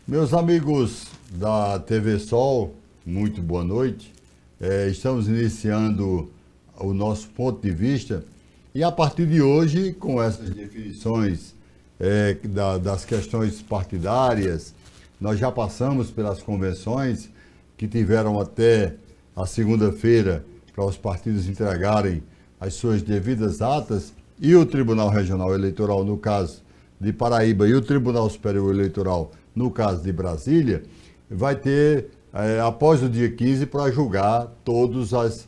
Meus amigos da TV Sol, muito boa noite. Estamos iniciando o nosso ponto de vista e a partir de hoje, com essas definições das questões partidárias, nós já passamos pelas convenções que tiveram até a segunda-feira para os partidos entregarem as suas devidas atas e o Tribunal Regional Eleitoral, no caso de Paraíba, e o Tribunal Superior Eleitoral, no caso de Brasília, vai ter, após o dia 15, para julgar todas as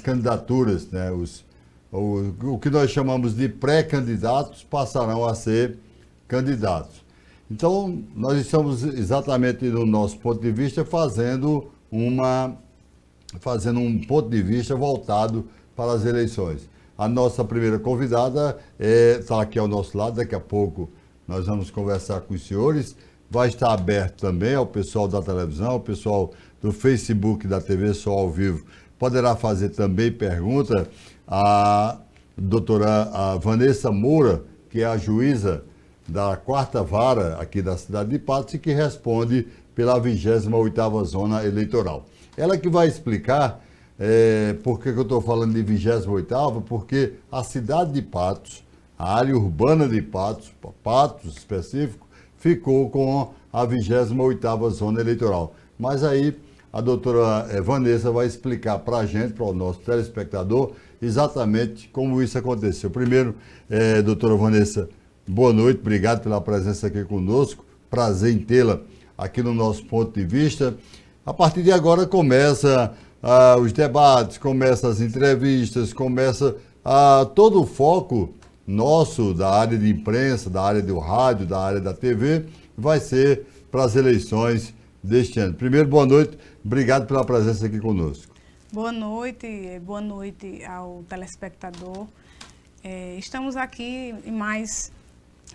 candidaturas, né? O que nós chamamos de pré-candidatos passarão a ser candidatos. Então, nós estamos exatamente no nosso ponto de vista fazendo um ponto de vista voltado para as eleições. A nossa primeira convidada está aqui ao nosso lado, daqui a pouco nós vamos conversar com os senhores. Vai estar aberto também ao pessoal da televisão, ao pessoal do Facebook da TV Sol ao Vivo. Poderá fazer também pergunta à doutora Vanessa Moura, que é a juíza da 4ª Vara aqui da cidade de Patos e que responde pela 28ª Zona Eleitoral. Ela que vai explicar por que eu estou falando de 28ª, porque a cidade de Patos, a área urbana de Patos, Patos específico, ficou com a 28ª Zona Eleitoral. Mas aí a doutora Vanessa vai explicar para a gente, para o nosso telespectador, exatamente como isso aconteceu. Primeiro, doutora Vanessa, boa noite, obrigado pela presença aqui conosco, prazer em tê-la aqui no nosso ponto de vista. A partir de agora começa os debates, começa as entrevistas, começa todo o foco nosso da área de imprensa, da área do rádio, da área da TV, vai ser para as eleições deste ano. Primeiro, boa noite, obrigado pela presença aqui conosco. Boa noite ao telespectador. Estamos aqui em mais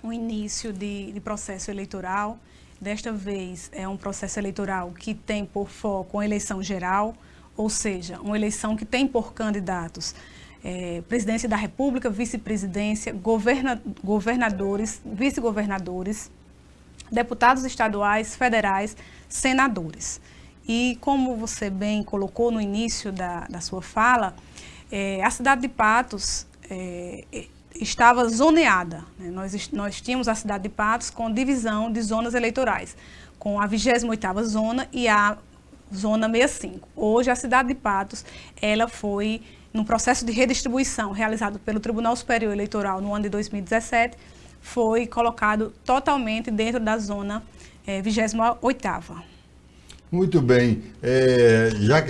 um início de processo eleitoral. Desta vez é um processo eleitoral que tem por foco uma eleição geral, ou seja, uma eleição que tem por candidatos presidência da República, vice-presidência, governadores, vice-governadores, deputados estaduais, federais, senadores. E como você bem colocou no início da sua fala, a cidade de Patos estava zoneada, né? Nós tínhamos a cidade de Patos com divisão de zonas eleitorais, com a 28ª zona e a zona 65. Hoje a cidade de Patos, ela foi num processo de redistribuição realizado pelo Tribunal Superior Eleitoral no ano de 2017, foi colocado totalmente dentro da zona 28ª. Muito bem, já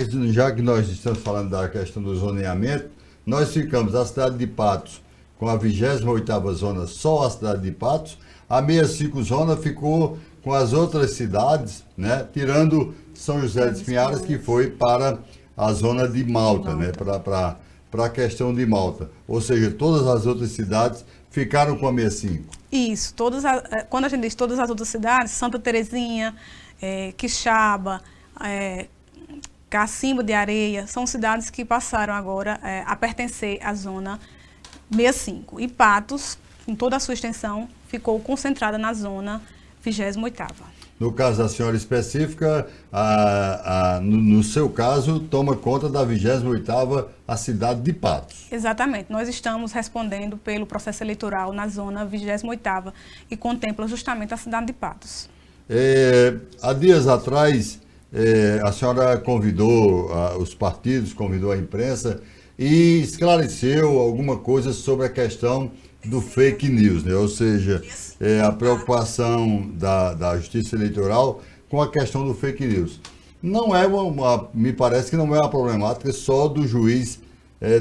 que nós estamos falando da questão do zoneamento, nós ficamos a cidade de Patos com a 28ª zona, só a cidade de Patos, a 65 zona ficou com as outras cidades, né, tirando São José dos Pinhais, que foi para a zona de Malta, né, para a questão de Malta. Ou seja, todas as outras cidades ficaram com a 65. Isso, quando a gente diz todas as outras cidades, Santa Terezinha, Quixaba, Cacimbo de Areia, são cidades que passaram agora a pertencer à zona 65. E Patos, em toda a sua extensão, ficou concentrada na zona 28ª. No caso da senhora específica, no seu caso, toma conta da 28ª a cidade de Patos. Exatamente. Nós estamos respondendo pelo processo eleitoral na zona 28ª, que contempla justamente a cidade de Patos. Há dias atrás, a senhora convidou os partidos, convidou a imprensa e esclareceu alguma coisa sobre a questão do fake news, né? Ou seja, a preocupação da Justiça Eleitoral com a questão do fake news. Não é me parece que não é uma problemática só do juiz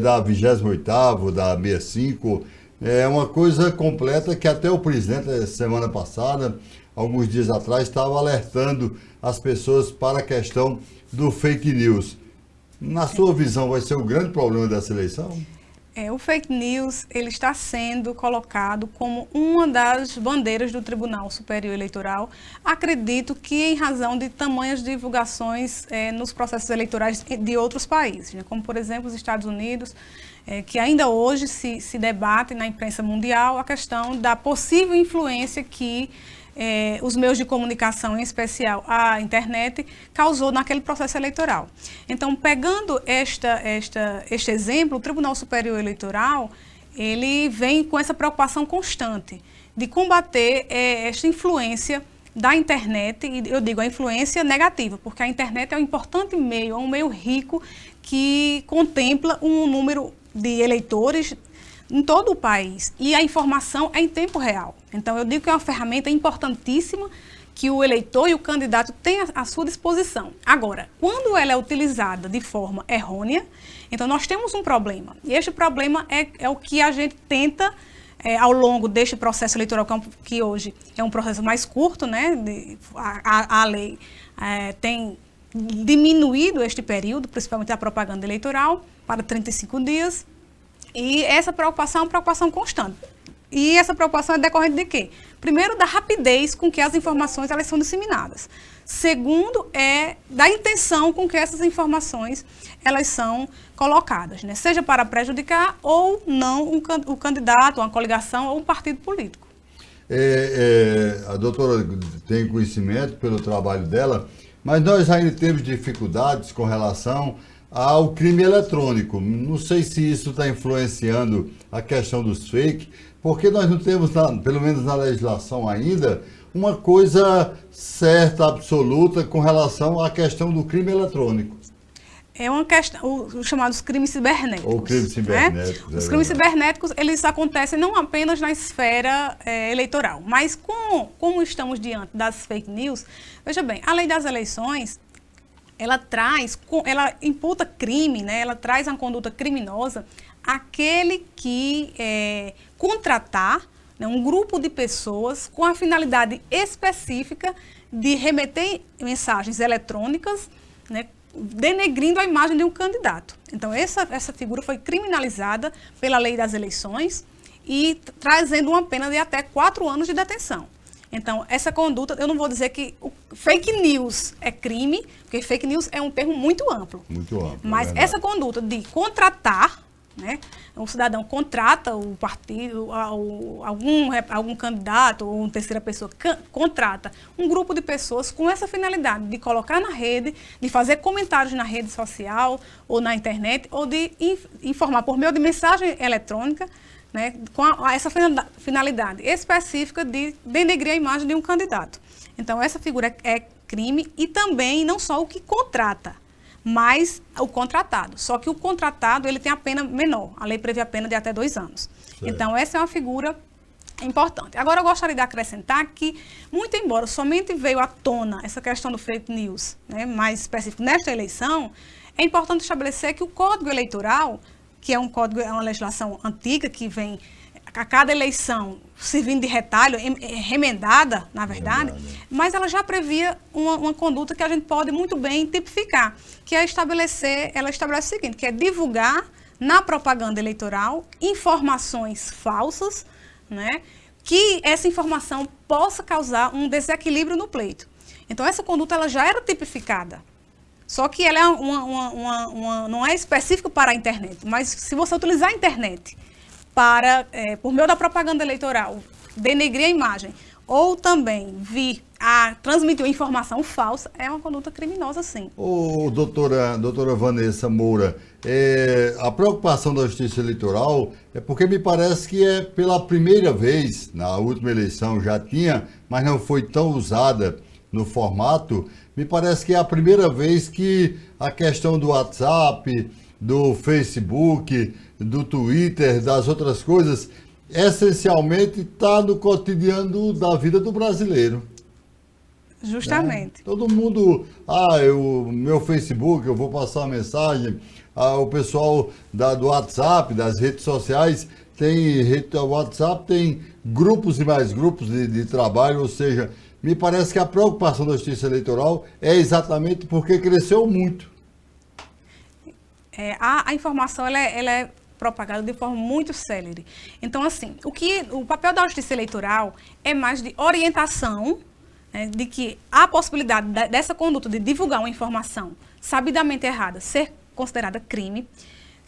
da 28ª, da 65, é uma coisa completa que até o presidente, semana passada, alguns dias atrás, estava alertando as pessoas para a questão do fake news. Na sua visão, vai ser o grande problema dessa eleição? O fake news, ele está sendo colocado como uma das bandeiras do Tribunal Superior Eleitoral. Acredito que em razão de tamanhas divulgações nos processos eleitorais de outros países, né? Como, por exemplo, os Estados Unidos, que ainda hoje se debate na imprensa mundial a questão da possível influência que os meios de comunicação, em especial a internet, causou naquele processo eleitoral. Então, pegando este exemplo, o Tribunal Superior Eleitoral, ele vem com essa preocupação constante de combater esta influência da internet, e eu digo a influência negativa, porque a internet é um importante meio, é um meio rico que contempla um número de eleitores em todo o país, e a informação é em tempo real. Então, eu digo que é uma ferramenta importantíssima que o eleitor e o candidato têm à sua disposição. Agora, quando ela é utilizada de forma errônea, então nós temos um problema. E este problema é o que a gente tenta, ao longo deste processo eleitoral, que hoje é um processo mais curto, né? A lei tem diminuído este período, principalmente a propaganda eleitoral, para 35 dias. E essa preocupação é uma preocupação constante. E essa preocupação é decorrente de quê? Primeiro, da rapidez com que as informações elas são disseminadas. Segundo, é da intenção com que essas informações elas são colocadas, né? Seja para prejudicar ou não o candidato, uma coligação ou um partido político. A doutora tem conhecimento pelo trabalho dela, mas nós ainda temos dificuldades com relação ao crime eletrônico. Não sei se isso está influenciando a questão dos fake, porque nós não temos, pelo menos na legislação ainda, uma coisa certa, absoluta, com relação à questão do crime eletrônico. É uma questão, os chamados crimes cibernéticos. Ou crimes cibernéticos. Né? Os crimes cibernéticos, eles acontecem não apenas na esfera eleitoral, mas como estamos diante das fake news, veja bem, a lei das eleições, ela imputa crime, né? Ela traz uma conduta criminosa aquele que contratar, né, um grupo de pessoas com a finalidade específica de remeter mensagens eletrônicas, né, denegrindo a imagem de um candidato. Então, essa figura foi criminalizada pela lei das eleições e trazendo uma pena de até 4 anos de detenção. Então, essa conduta, eu não vou dizer que o fake news é crime, porque fake news é um termo muito amplo. Muito amplo. Mas essa conduta de contratar, né, um cidadão contrata o partido, algum candidato ou uma terceira pessoa contrata um grupo de pessoas com essa finalidade de colocar na rede, de fazer comentários na rede social ou na internet, ou de informar por meio de mensagem eletrônica, né, com essa finalidade específica de denegrir a imagem de um candidato. Então, essa figura é crime, e também não só o que contrata, mas o contratado. Só que o contratado, ele tem a pena menor. A lei prevê a pena de até 2 anos. Certo. Então, essa é uma figura importante. Agora, eu gostaria de acrescentar que, muito embora somente veio à tona essa questão do fake news, né, mais específico nesta eleição, é importante estabelecer que o Código Eleitoral, que é uma legislação antiga que vem a cada eleição servindo de retalho, remendada, na verdade, mas ela já previa uma conduta que a gente pode muito bem tipificar, que é ela estabelece o seguinte, que é divulgar na propaganda eleitoral informações falsas, né, que essa informação possa causar um desequilíbrio no pleito. Então, essa conduta ela já era tipificada. Só que ela é não é específica para a internet, mas se você utilizar a internet para, por meio da propaganda eleitoral, denegrir a imagem, ou também vir a transmitir uma informação falsa, é uma conduta criminosa, sim. Doutora Vanessa Moura, a preocupação da Justiça Eleitoral é porque me parece que é pela primeira vez, na última eleição já tinha, mas não foi tão usada no formato. Me parece que é a primeira vez que a questão do WhatsApp, do Facebook, do Twitter, das outras coisas, essencialmente está no cotidiano da vida do brasileiro. Justamente. Né? Todo mundo, meu Facebook, eu vou passar uma mensagem, o pessoal do WhatsApp, das redes sociais, o WhatsApp tem grupos e mais grupos de trabalho, ou seja, me parece que a preocupação da Justiça Eleitoral é exatamente porque cresceu muito. A informação ela é propagada de forma muito célere. Então, assim, o papel da Justiça Eleitoral é mais de orientação, né, de que há a possibilidade dessa conduta de divulgar uma informação sabidamente errada ser considerada crime.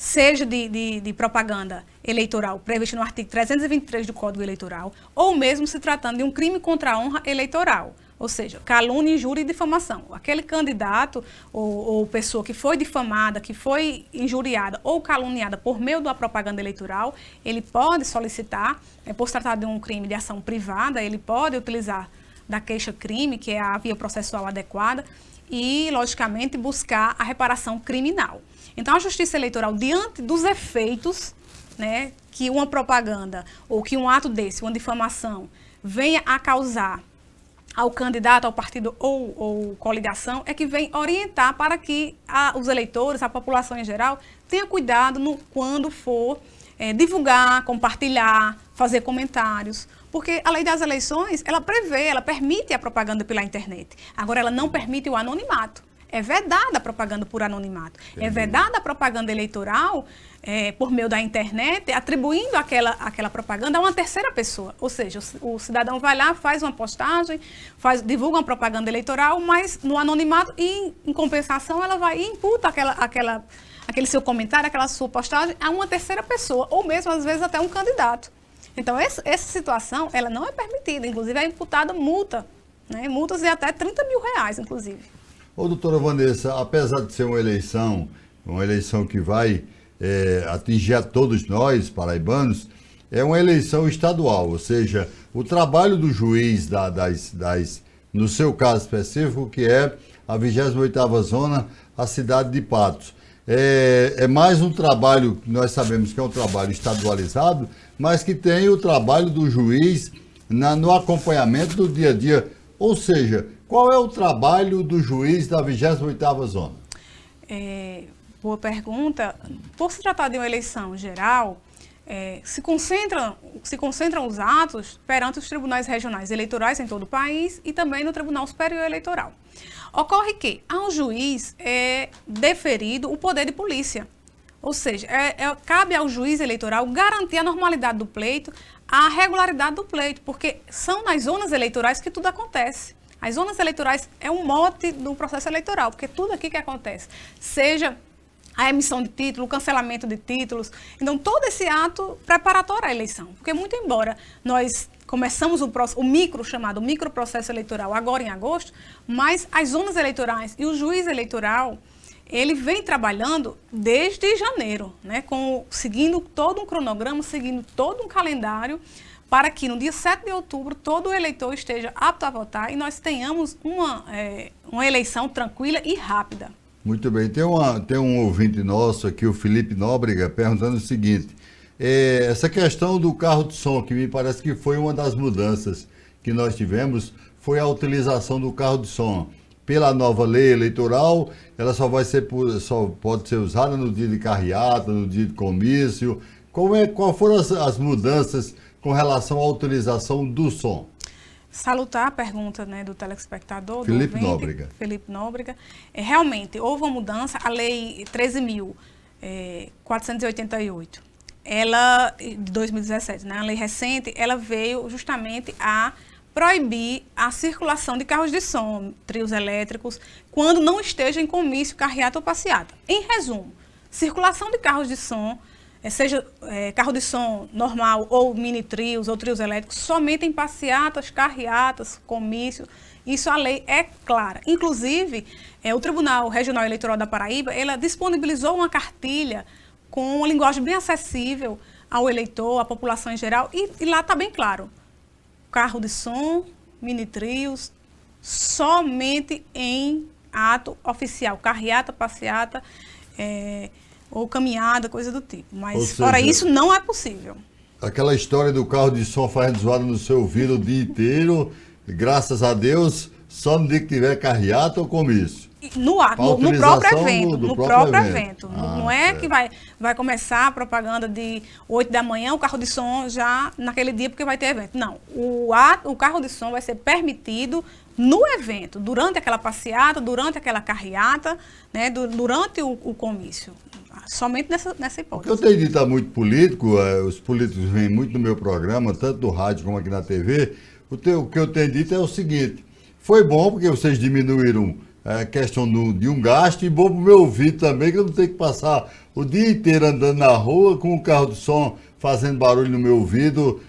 seja de propaganda eleitoral prevista no artigo 323 do Código Eleitoral, ou mesmo se tratando de um crime contra a honra eleitoral, ou seja, calúnia, injúria e difamação. Aquele candidato ou pessoa que foi difamada, que foi injuriada ou caluniada por meio da propaganda eleitoral, ele pode solicitar, por se tratar de um crime de ação privada, ele pode utilizar da queixa-crime, que é a via processual adequada, e, logicamente, buscar a reparação criminal. Então, a Justiça Eleitoral, diante dos efeitos, né, que uma propaganda ou que um ato desse, uma difamação, venha a causar ao candidato, ao partido ou coligação, é que vem orientar para que os eleitores, a população em geral, tenha cuidado quando for divulgar, compartilhar, fazer comentários. Porque a lei das eleições, ela prevê, ela permite a propaganda pela internet. Agora, ela não permite o anonimato. É vedada a propaganda por anonimato. Entendi. É vedada a propaganda eleitoral por meio da internet, atribuindo aquela propaganda a uma terceira pessoa. Ou seja, o cidadão vai lá, faz uma postagem, divulga uma propaganda eleitoral, mas no anonimato e, em compensação, ela vai e imputa aquele seu comentário, aquela sua postagem a uma terceira pessoa, ou mesmo, às vezes, até um candidato. Então, essa situação, ela não é permitida. Inclusive, é imputada multa, né? Multas de até R$30 mil, inclusive. Ô, doutora Vanessa, apesar de ser uma eleição que vai atingir a todos nós, paraibanos, é uma eleição estadual, ou seja, o trabalho do juiz no seu caso específico, que é a 28ª Zona, a cidade de Patos. É mais um trabalho, que nós sabemos que é um trabalho estadualizado, mas que tem o trabalho do juiz no acompanhamento do dia a dia. Ou seja, qual é o trabalho do juiz da 28ª Zona? Boa pergunta. Por se tratar de uma eleição geral, se concentram os atos perante os tribunais regionais eleitorais em todo o país e também no Tribunal Superior Eleitoral. Ocorre que ao juiz é deferido o poder de polícia. Ou seja, cabe ao juiz eleitoral garantir a normalidade do pleito, a regularidade do pleito, porque são nas zonas eleitorais que tudo acontece. As zonas eleitorais é um mote do processo eleitoral, porque tudo aqui que acontece, seja a emissão de título, o cancelamento de títulos, então todo esse ato preparatório à eleição. Porque muito embora nós começamos chamado microprocesso eleitoral agora em agosto, mas as zonas eleitorais e o juiz eleitoral, ele vem trabalhando desde janeiro, né, seguindo todo um cronograma, seguindo todo um calendário, para que no dia 7 de outubro todo eleitor esteja apto a votar e nós tenhamos uma eleição tranquila e rápida. Muito bem. Tem um ouvinte nosso aqui, o Felipe Nóbrega, perguntando o seguinte: essa questão do carro de som, que me parece que foi uma das mudanças que nós tivemos, foi a utilização do carro de som. Pela nova lei eleitoral, ela só pode ser usada no dia de carreata, no dia de comício. Qual foram as mudanças com relação à utilização do som? Salutar a pergunta, né, do telespectador, Felipe do ouvinte, Nóbrega. Felipe Nóbrega. Realmente, houve uma mudança, a Lei 13.488, ela, de 2017, né, a lei recente, ela veio justamente a proibir a circulação de carros de som, trios elétricos, quando não esteja em comício, carreata ou passeata. Em resumo, circulação de carros de som, seja carro de som normal ou mini trios ou trios elétricos, somente em passeatas, carreatas, comício. Isso a lei é clara. Inclusive, o Tribunal Regional Eleitoral da Paraíba, ela disponibilizou uma cartilha com uma linguagem bem acessível ao eleitor, à população em geral, e lá está bem claro. Carro de som, mini trios, somente em ato oficial, carreata, passeata, ou caminhada, coisa do tipo. Mas, fora isso, não é possível. Aquela história do carro de som fazendo zoada no seu ouvido o dia inteiro, graças a Deus, só no dia que tiver carreata ou comício. No próprio evento. No próprio evento. Não é que vai começar a propaganda de 8 da manhã, o carro de som já naquele dia, porque vai ter evento. Não. O carro de som vai ser permitido no evento, durante aquela passeata, durante aquela carreata, né, durante o comício. Somente nessa hipótese. O que eu tenho dito a muito político, os políticos vêm muito no meu programa, tanto no rádio como aqui na TV, o que eu tenho dito é o seguinte: foi bom porque vocês diminuíram questão de um gasto, e bom para o meu ouvido também, que eu não tenho que passar o dia inteiro andando na rua com o carro de som fazendo barulho no meu ouvido,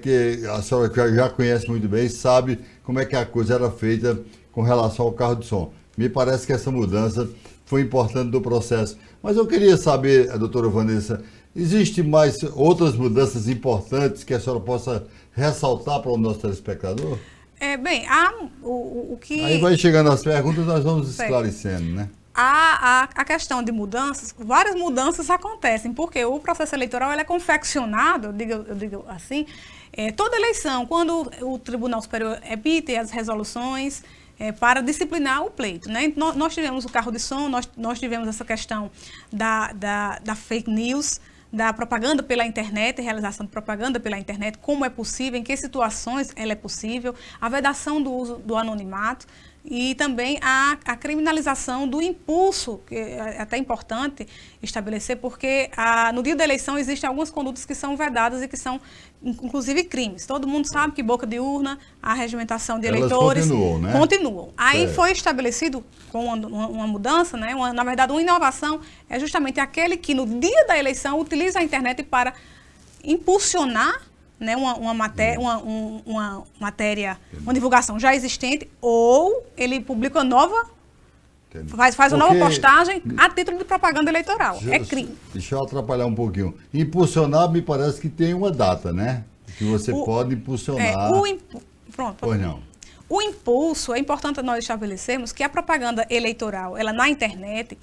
que a senhora que já conhece muito bem, sabe como é que a coisa era feita com relação ao carro de som. Me parece que essa mudança foi importante do processo. Mas eu queria saber, doutora Vanessa, existe mais outras mudanças importantes que a senhora possa ressaltar para o nosso telespectador? Bem, o que... Aí vai chegando as perguntas, nós vamos esclarecendo, né? A questão de mudanças, várias mudanças acontecem, porque o processo eleitoral ele é confeccionado, eu digo assim, toda eleição, quando o Tribunal Superior emite as resoluções para disciplinar o pleito, né? Nós tivemos o carro de som, nós tivemos essa questão da fake news, da propaganda pela internet, realização de propaganda pela internet, como é possível, em que situações ela é possível, a vedação do uso do anonimato e também a criminalização do impulso, que é até importante estabelecer, porque no dia da eleição existem algumas condutas que são vedadas e que são, inclusive, crimes. Todo mundo sabe que boca de urna, a regimentação de eleitores... continuam, né? Continuam. Aí foi estabelecido, com uma mudança, né? Na verdade, uma inovação, é justamente aquele que, no dia da eleição, utiliza a internet para impulsionar, né, uma matéria, uma divulgação já existente, ou ele publica nova, faz uma nova postagem a título de propaganda eleitoral. É crime. Deixa eu atrapalhar um pouquinho. Impulsionar, me parece que tem uma data, né? Que você pode impulsionar. Pronto. Pois não. O impulso, é importante nós estabelecermos que a propaganda eleitoral, ela na internet,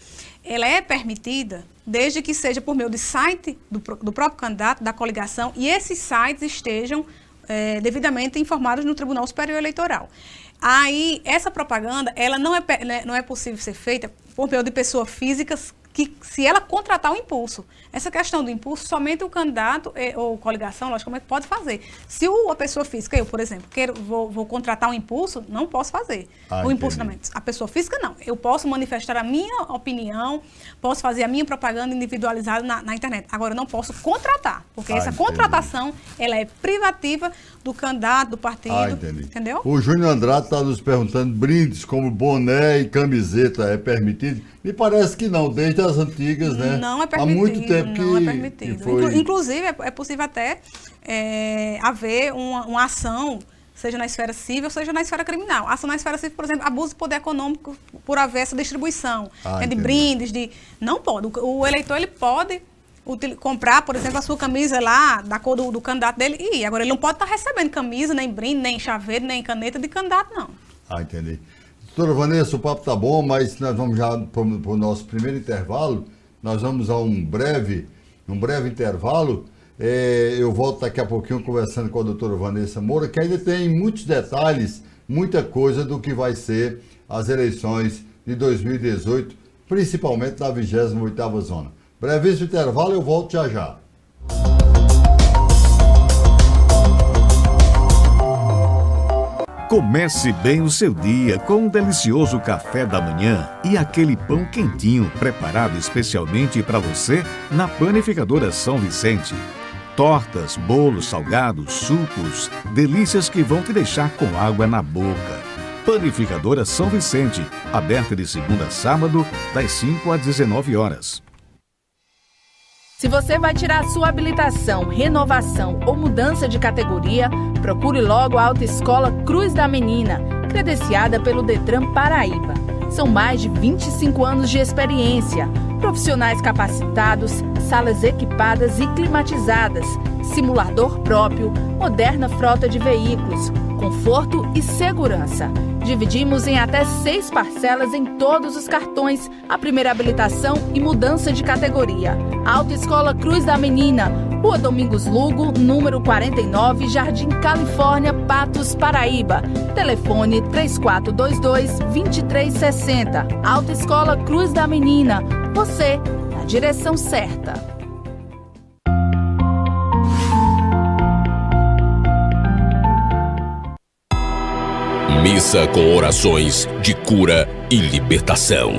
ela é permitida desde que seja por meio de site do próprio candidato, da coligação, e esses sites estejam devidamente informados no Tribunal Superior Eleitoral. Aí, essa propaganda, ela não é possível ser feita por meio de pessoas físicas que, se ela contratar o impulso. Essa questão do impulso, somente o candidato ou coligação, logicamente, pode fazer. Se a pessoa física, eu, por exemplo, vou contratar um impulso, não posso fazer. O impulsionamento. A pessoa física, não. Eu posso manifestar a minha opinião, posso fazer a minha propaganda individualizada na internet. Agora, eu não posso contratar, porque essa contratação, ela é privativa do candidato, do partido. Entendeu? O Júnior Andrade está nos perguntando, brindes como boné e camiseta é permitido? Me parece que não, desde as antigas, né? Não é permitido. Há muito tempo que não é permitido. Foi... Inclusive, é possível até haver uma ação, seja na esfera civil, seja na esfera criminal. A ação na esfera civil, por exemplo, abuso de poder econômico por haver essa distribuição de brindes, não pode. O eleitor, ele pode comprar, por exemplo, a sua camisa lá, da cor do candidato dele, e ir. Agora, ele não pode estar recebendo camisa, nem brinde, nem chaveiro, nem caneta de candidato, não. Entendi. Doutora Vanessa, o papo tá bom, mas nós vamos já para o nosso primeiro intervalo. Nós vamos a um breve intervalo. Eu volto daqui a pouquinho conversando com a doutora Vanessa Moura, que ainda tem muitos detalhes, muita coisa do que vai ser as eleições de 2018, principalmente na 28ª zona. Brevíssimo intervalo, eu volto já já. Comece bem o seu dia com um delicioso café da manhã e aquele pão quentinho preparado especialmente para você na Panificadora São Vicente. Tortas, bolos, salgados, sucos, delícias que vão te deixar com água na boca. Panificadora São Vicente, aberta de segunda a sábado, das 5 às 19 horas. Se você vai tirar sua habilitação, renovação ou mudança de categoria, procure logo a Autoescola Cruz da Menina, credenciada pelo Detran Paraíba. São mais de 25 anos de experiência, profissionais capacitados, salas equipadas e climatizadas, simulador próprio, moderna frota de veículos, conforto e segurança. Dividimos em até 6 parcelas em todos os cartões, a primeira habilitação e mudança de categoria. Autoescola Cruz da Menina, Rua Domingos Lugo, número 49, Jardim Califórnia, Patos, Paraíba. Telefone 3422-2360. Autoescola Cruz da Menina, você na direção certa. Missa com orações de cura e libertação.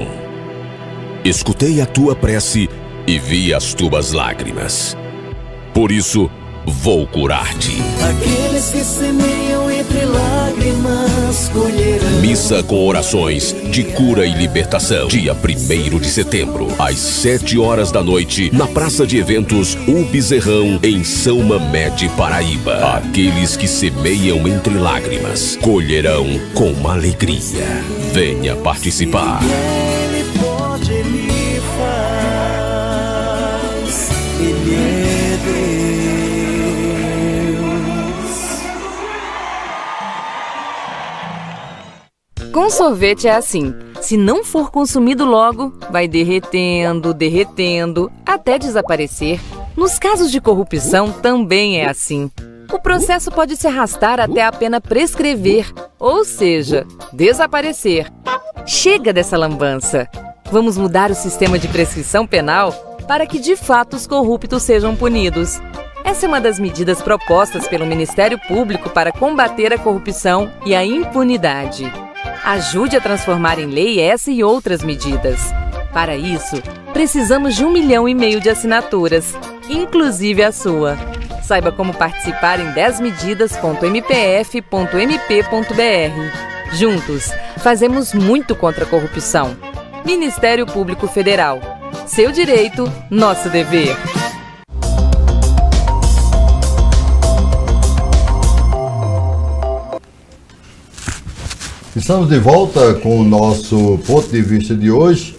Escutei a tua prece e vi as tuas lágrimas. Por isso, vou curar-te. Aqueles que semeiam entre lágrimas colherão. Missa Missa com orações de cura e libertação. Dia 1º de setembro, às 7 horas da noite, na Praça de Eventos O Bezerrão, em São Mamede, Paraíba. Aqueles que semeiam entre lágrimas, colherão com alegria. Venha participar. Ele pode, ele faz, ele é Deus. Com sorvete é assim. Se não for consumido logo, vai derretendo, até desaparecer. Nos casos de corrupção também é assim. O processo pode se arrastar até a pena prescrever, ou seja, desaparecer. Chega dessa lambança. Vamos mudar o sistema de prescrição penal para que de fato os corruptos sejam punidos. Essa é uma das medidas propostas pelo Ministério Público para combater a corrupção e a impunidade. Ajude a transformar em lei essa e outras medidas. Para isso, precisamos de 1,5 milhão de assinaturas, inclusive a sua. Saiba como participar em 10medidas.mpf.mp.br. Juntos, fazemos muito contra a corrupção. Ministério Público Federal. Seu direito, nosso dever. Estamos de volta com o nosso ponto de vista de hoje,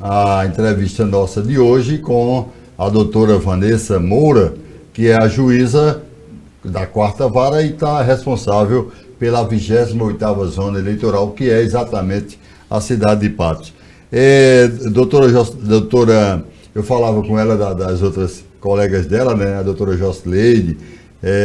a entrevista nossa de hoje com a doutora Vanessa Moura, que é a juíza da 4ª Vara e está responsável pela 28ª Zona Eleitoral, que é exatamente a cidade de Patos. Doutora, eu falava com ela das outras colegas dela, né, a doutora Jocleide,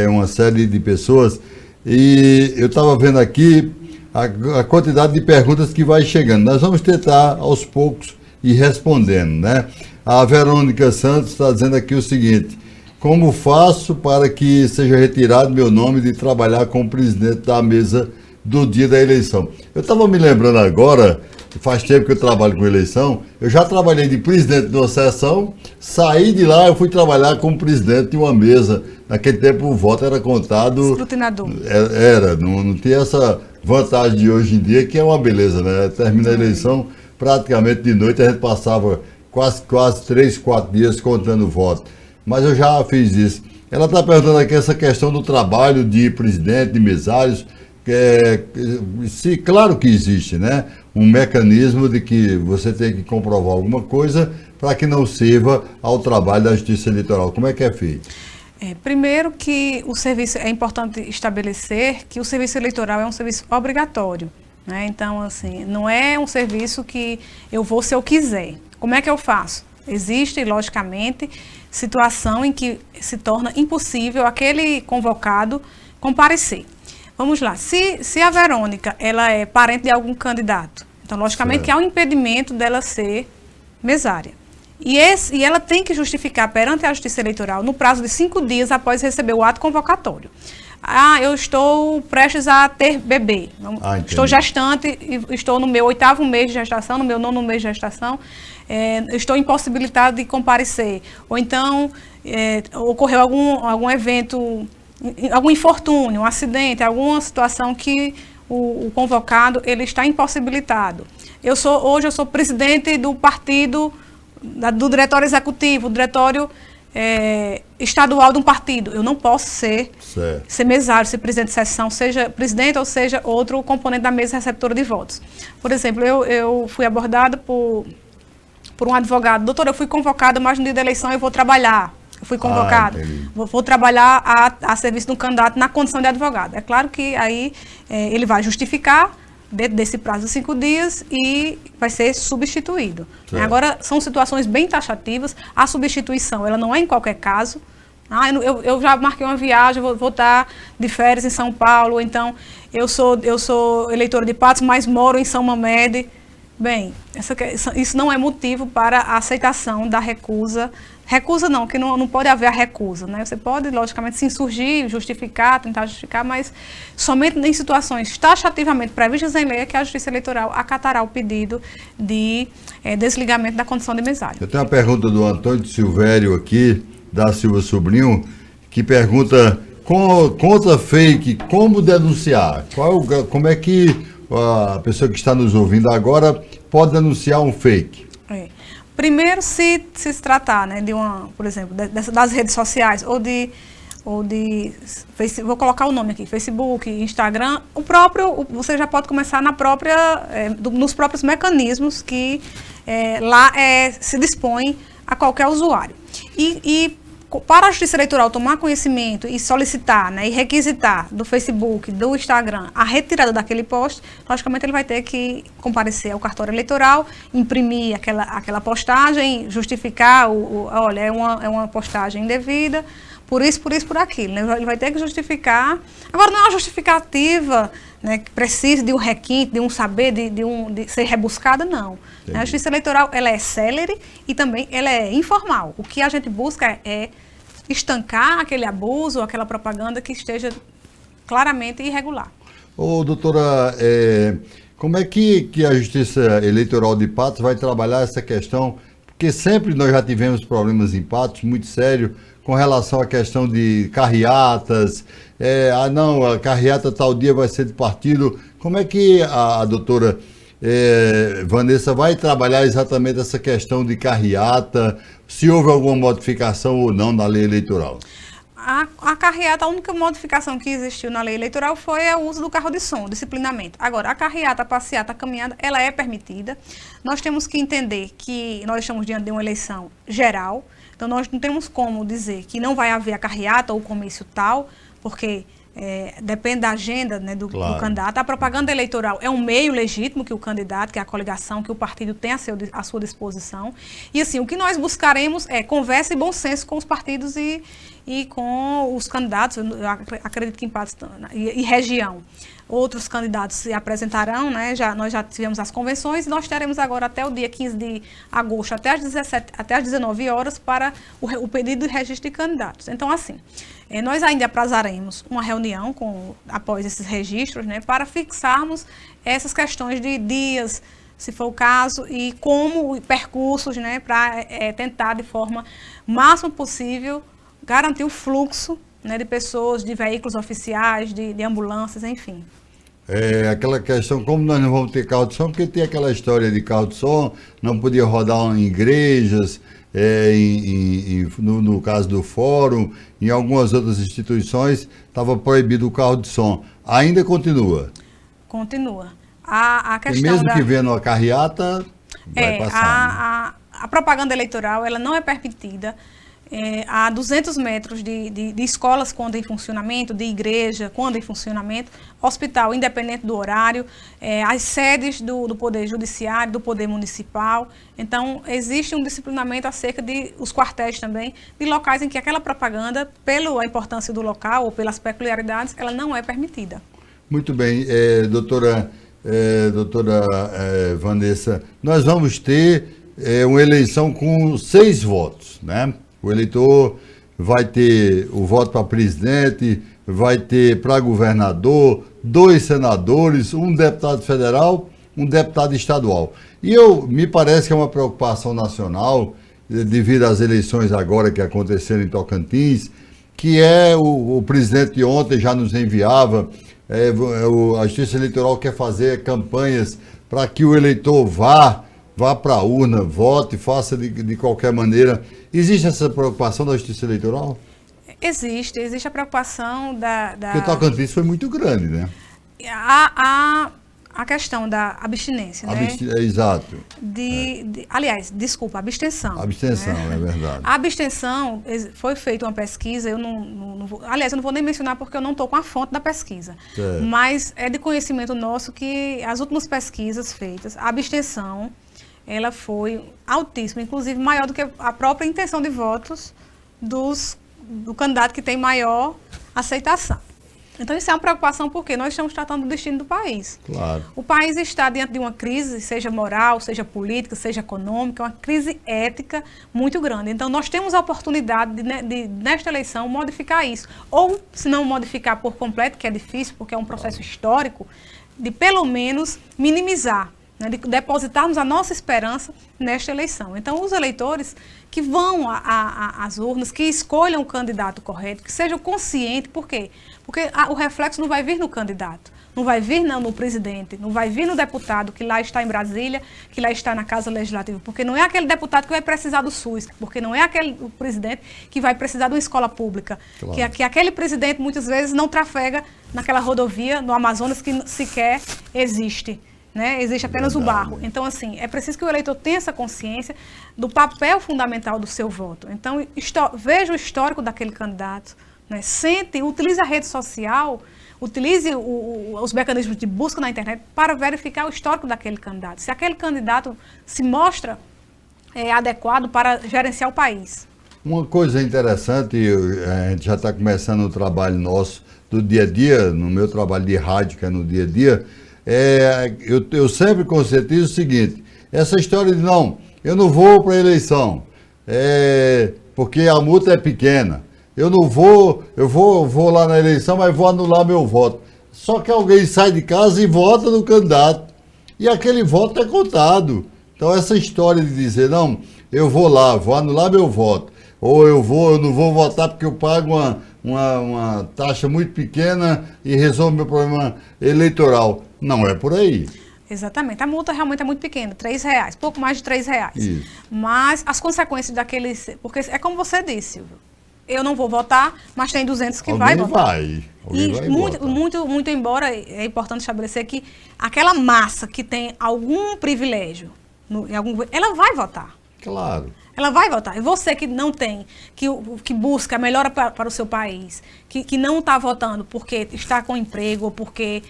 uma série de pessoas, e eu estava vendo aqui a quantidade de perguntas que vai chegando. Nós vamos tentar, aos poucos, ir respondendo, né? A Verônica Santos está dizendo aqui o seguinte: como faço para que seja retirado meu nome de trabalhar como presidente da mesa do dia da eleição? Eu estava me lembrando agora, faz tempo que eu trabalho com eleição, eu já trabalhei de presidente de uma sessão, saí de lá, eu fui trabalhar como presidente de uma mesa. Naquele tempo o voto era contado... Escrutinador. Não tinha essa vantagem de hoje em dia, que é uma beleza, né? Termina a eleição, praticamente de noite, a gente passava quase 3, 4 dias contando voto. Mas eu já fiz isso. Ela está perguntando aqui essa questão do trabalho de presidente, de mesários. Claro que existe, né? Um mecanismo de que você tem que comprovar alguma coisa para que não sirva ao trabalho da Justiça Eleitoral. Como é que é feito? Primeiro que o serviço, é importante estabelecer que o serviço eleitoral é um serviço obrigatório, né? Então, assim, não é um serviço que eu vou se eu quiser. Como é que eu faço? Existe, logicamente, situação em que se torna impossível aquele convocado comparecer. Vamos lá, se a Verônica, ela é parente de algum candidato, então, logicamente, que há um impedimento dela ser mesária. E ela tem que justificar perante a Justiça Eleitoral no prazo de 5 dias após receber o ato convocatório. Eu estou prestes a ter bebê, estou gestante, estou no meu 8º mês de gestação, no meu 9º mês de gestação, estou impossibilitado de comparecer. Ou então, ocorreu algum evento, algum infortúnio, um acidente, alguma situação que o convocado ele está impossibilitado. Hoje eu sou presidente do partido, do diretório executivo, do diretório estadual de um partido. Eu não posso ser mesário, ser presidente de sessão, seja presidente ou seja outro componente da mesa receptora de votos. Por exemplo, eu fui abordada por um advogado. Doutor, eu fui convocado, mas no dia da eleição eu vou trabalhar. Eu fui convocado. Vou trabalhar a serviço de um candidato na condição de advogado. É claro que aí ele vai justificar dentro desse prazo de 5 dias e vai ser substituído. Agora, são situações bem taxativas. A substituição, ela não é em qualquer caso. Eu já marquei uma viagem, vou estar de férias em São Paulo, então eu sou eleitora de Patos, mas moro em São Mamede. Bem, isso não é motivo para a aceitação da recusa. Recusa não, que não pode haver a recusa, né? Você pode, logicamente, se insurgir, justificar, tentar justificar, mas somente em situações taxativamente previstas em lei é que a Justiça Eleitoral acatará o pedido de desligamento da condição de mesário. Eu tenho uma pergunta do Antônio Silvério aqui, da Silva Sobrinho, que pergunta, contra fake, como denunciar? Como é que a pessoa que está nos ouvindo agora pode anunciar um fake? Primeiro, se tratar, né, de uma, por exemplo, das redes sociais ou de vou colocar o nome aqui, Facebook, Instagram, você já pode começar nos próprios mecanismos que lá se dispõe a qualquer usuário. E para a Justiça Eleitoral tomar conhecimento e solicitar, né, e requisitar do Facebook, do Instagram, a retirada daquele post, logicamente ele vai ter que comparecer ao cartório eleitoral, imprimir aquela postagem, justificar, olha, é uma postagem indevida, por isso, por aquilo, né? Ele vai ter que justificar. Agora, não é uma justificativa, né, que precise de um requinte, de um saber, de ser rebuscada, não. Entendi. A Justiça Eleitoral, ela é célere e também ela é informal. O que a gente busca é estancar aquele abuso, aquela propaganda que esteja claramente irregular. Doutora, como é que a Justiça Eleitoral de Patos vai trabalhar essa questão? Porque sempre nós já tivemos problemas em Patos, muito sérios, com relação à questão de carreatas, a carreata tal dia vai ser de partido. Como é que a doutora Vanessa vai trabalhar exatamente essa questão de carreata, se houve alguma modificação ou não na lei eleitoral? A carreata, a única modificação que existiu na lei eleitoral foi o uso do carro de som, o disciplinamento. Agora, a carreata, a passeata, a caminhada, ela é permitida. Nós temos que entender que nós estamos diante de uma eleição geral, então nós não temos como dizer que não vai haver a carreata ou o comício tal, porque depende da agenda, né, do candidato. A propaganda eleitoral é um meio legítimo que o candidato, que a coligação, que o partido tem à sua disposição. E assim, o que nós buscaremos é conversa e bom senso com os partidos e com os candidatos. Eu acredito que em Patos e região outros candidatos se apresentarão, né? Nós já tivemos as convenções e nós teremos agora até o dia 15 de agosto, até às 19 horas, para o pedido de registro de candidatos. Então, assim, nós ainda aprazaremos uma reunião após esses registros, né, para fixarmos essas questões de dias, se for o caso, e percursos, né, para tentar de forma máxima possível garantir o fluxo, né, de pessoas, de veículos oficiais, de ambulâncias, enfim. Aquela questão, como nós não vamos ter carro de som, porque tem aquela história de carro de som, não podia rodar em igrejas, no caso do fórum, em algumas outras instituições, estava proibido o carro de som. Ainda continua? Continua. A questão e mesmo que venha numa carreata, vai passar. A propaganda eleitoral, ela não é permitida a 200 metros de escolas quando em funcionamento, de igreja quando em funcionamento, hospital independente do horário, as sedes do Poder Judiciário, do Poder Municipal. Então, existe um disciplinamento acerca os quartéis também, de locais em que aquela propaganda, pela importância do local ou pelas peculiaridades, ela não é permitida. Muito bem, doutora Vanessa, nós vamos ter uma eleição com 6 votos, né? O eleitor vai ter o voto para presidente, vai ter para governador, 2 senadores, um deputado federal, um deputado estadual. E me parece que é uma preocupação nacional, devido às eleições agora que aconteceram em Tocantins, que o presidente ontem já nos enviava, a Justiça Eleitoral quer fazer campanhas para que o eleitor vá para a urna, vote, faça de qualquer maneira. Existe essa preocupação da Justiça Eleitoral? Existe a preocupação Porque Tocantins foi muito grande, né? A questão da abstinência, né? Exato. Aliás, desculpa, abstenção. Abstenção, né? É verdade. A abstenção, foi feita uma pesquisa, eu não vou, aliás, eu não vou nem mencionar porque eu não estou com a fonte da pesquisa, mas é de conhecimento nosso que as últimas pesquisas feitas, a abstenção, ela foi altíssima, inclusive maior do que a própria intenção de votos do candidato que tem maior aceitação. Então, isso é uma preocupação porque nós estamos tratando do destino do país. Claro. O país está diante de uma crise, seja moral, seja política, seja econômica, uma crise ética muito grande. Então, nós temos a oportunidade de nesta eleição, modificar isso. Ou, se não modificar por completo, que é difícil, porque é um processo histórico, de pelo menos minimizar, né, de depositarmos a nossa esperança nesta eleição. Então, os eleitores que vão às urnas, que escolham o candidato correto, que sejam conscientes, por quê? Porque o reflexo não vai vir no candidato. Não vai vir não no presidente, não vai vir no deputado que lá está em Brasília, que lá está na Casa Legislativa, porque não é aquele deputado que vai precisar do SUS, porque não é aquele o presidente que vai precisar de uma escola pública, Claro. que aquele presidente muitas vezes não trafega naquela rodovia no Amazonas que sequer existe. Né? Existe apenas o barro. Então, assim, é preciso que o eleitor tenha essa consciência do papel fundamental do seu voto. Então, veja o histórico daquele candidato, né? Sente, utilize a rede social, utilize os mecanismos de busca na internet para verificar o histórico daquele candidato. Se aquele candidato se mostra adequado para gerenciar o país. Uma coisa interessante, a gente já está começando o trabalho nosso do dia a dia, no meu trabalho de rádio, que é no dia a dia, eu sempre conscientizo o seguinte, essa história de não, eu não vou para a eleição, porque a multa é pequena, eu não vou, eu vou lá na eleição, mas vou anular meu voto. Só que alguém sai de casa e vota no candidato, e aquele voto é contado. Então essa história de dizer, não, eu vou lá, vou anular meu voto, ou eu não vou votar porque eu pago uma taxa muito pequena e resolvo meu problema eleitoral. Não é por aí. Exatamente. A multa realmente é muito pequena, R$3, pouco mais de R$3. Isso. Mas as consequências daqueles... Porque é como você disse, Silvio. Eu não vou votar, mas tem 200 que vai votar. Alguém vai votar. Muito embora é importante estabelecer que aquela massa que tem algum privilégio, ela vai votar. Claro. Ela vai votar. E você que não tem, que busca a melhora para o seu país, que não está votando porque está com emprego, ou porque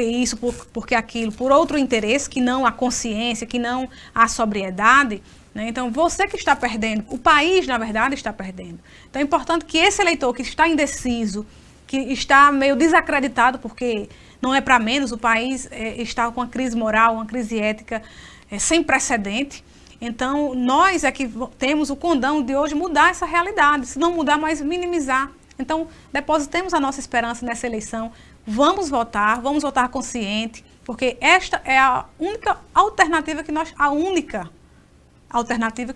isso, porque aquilo, por outro interesse, que não a consciência, que não a sobriedade, né? Então, você que está perdendo, o país, na verdade, está perdendo. Então, é importante que esse eleitor que está indeciso, que está meio desacreditado, porque não é para menos, o país está com uma crise moral, uma crise ética sem precedente. Então, nós é que temos o condão de hoje mudar essa realidade, se não mudar, mas minimizar. Então, depositemos a nossa esperança nessa eleição, vamos votar consciente, porque esta é a única alternativa que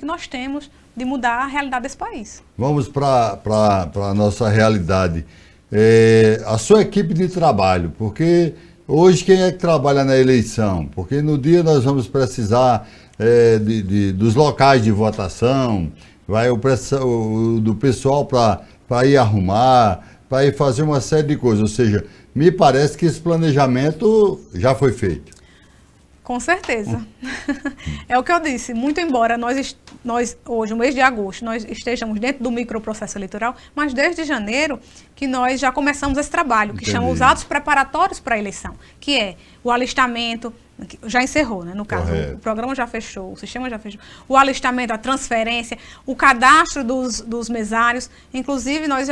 nós temos de mudar a realidade desse país. Vamos para a nossa realidade. A sua equipe de trabalho, porque hoje quem é que trabalha na eleição? Porque no dia nós vamos precisar dos locais de votação, do pessoal para ir arrumar, para ir fazer uma série de coisas. Ou seja, me parece que esse planejamento já foi feito. Com certeza. É o que eu disse, muito embora nós hoje, no mês de agosto, nós estejamos dentro do microprocesso eleitoral, mas desde janeiro que nós já começamos esse trabalho, que chama os atos preparatórios para a eleição, que é o alistamento, que já encerrou, né? No caso, o programa já fechou, o sistema já fechou, o alistamento, a transferência, o cadastro dos mesários, inclusive nós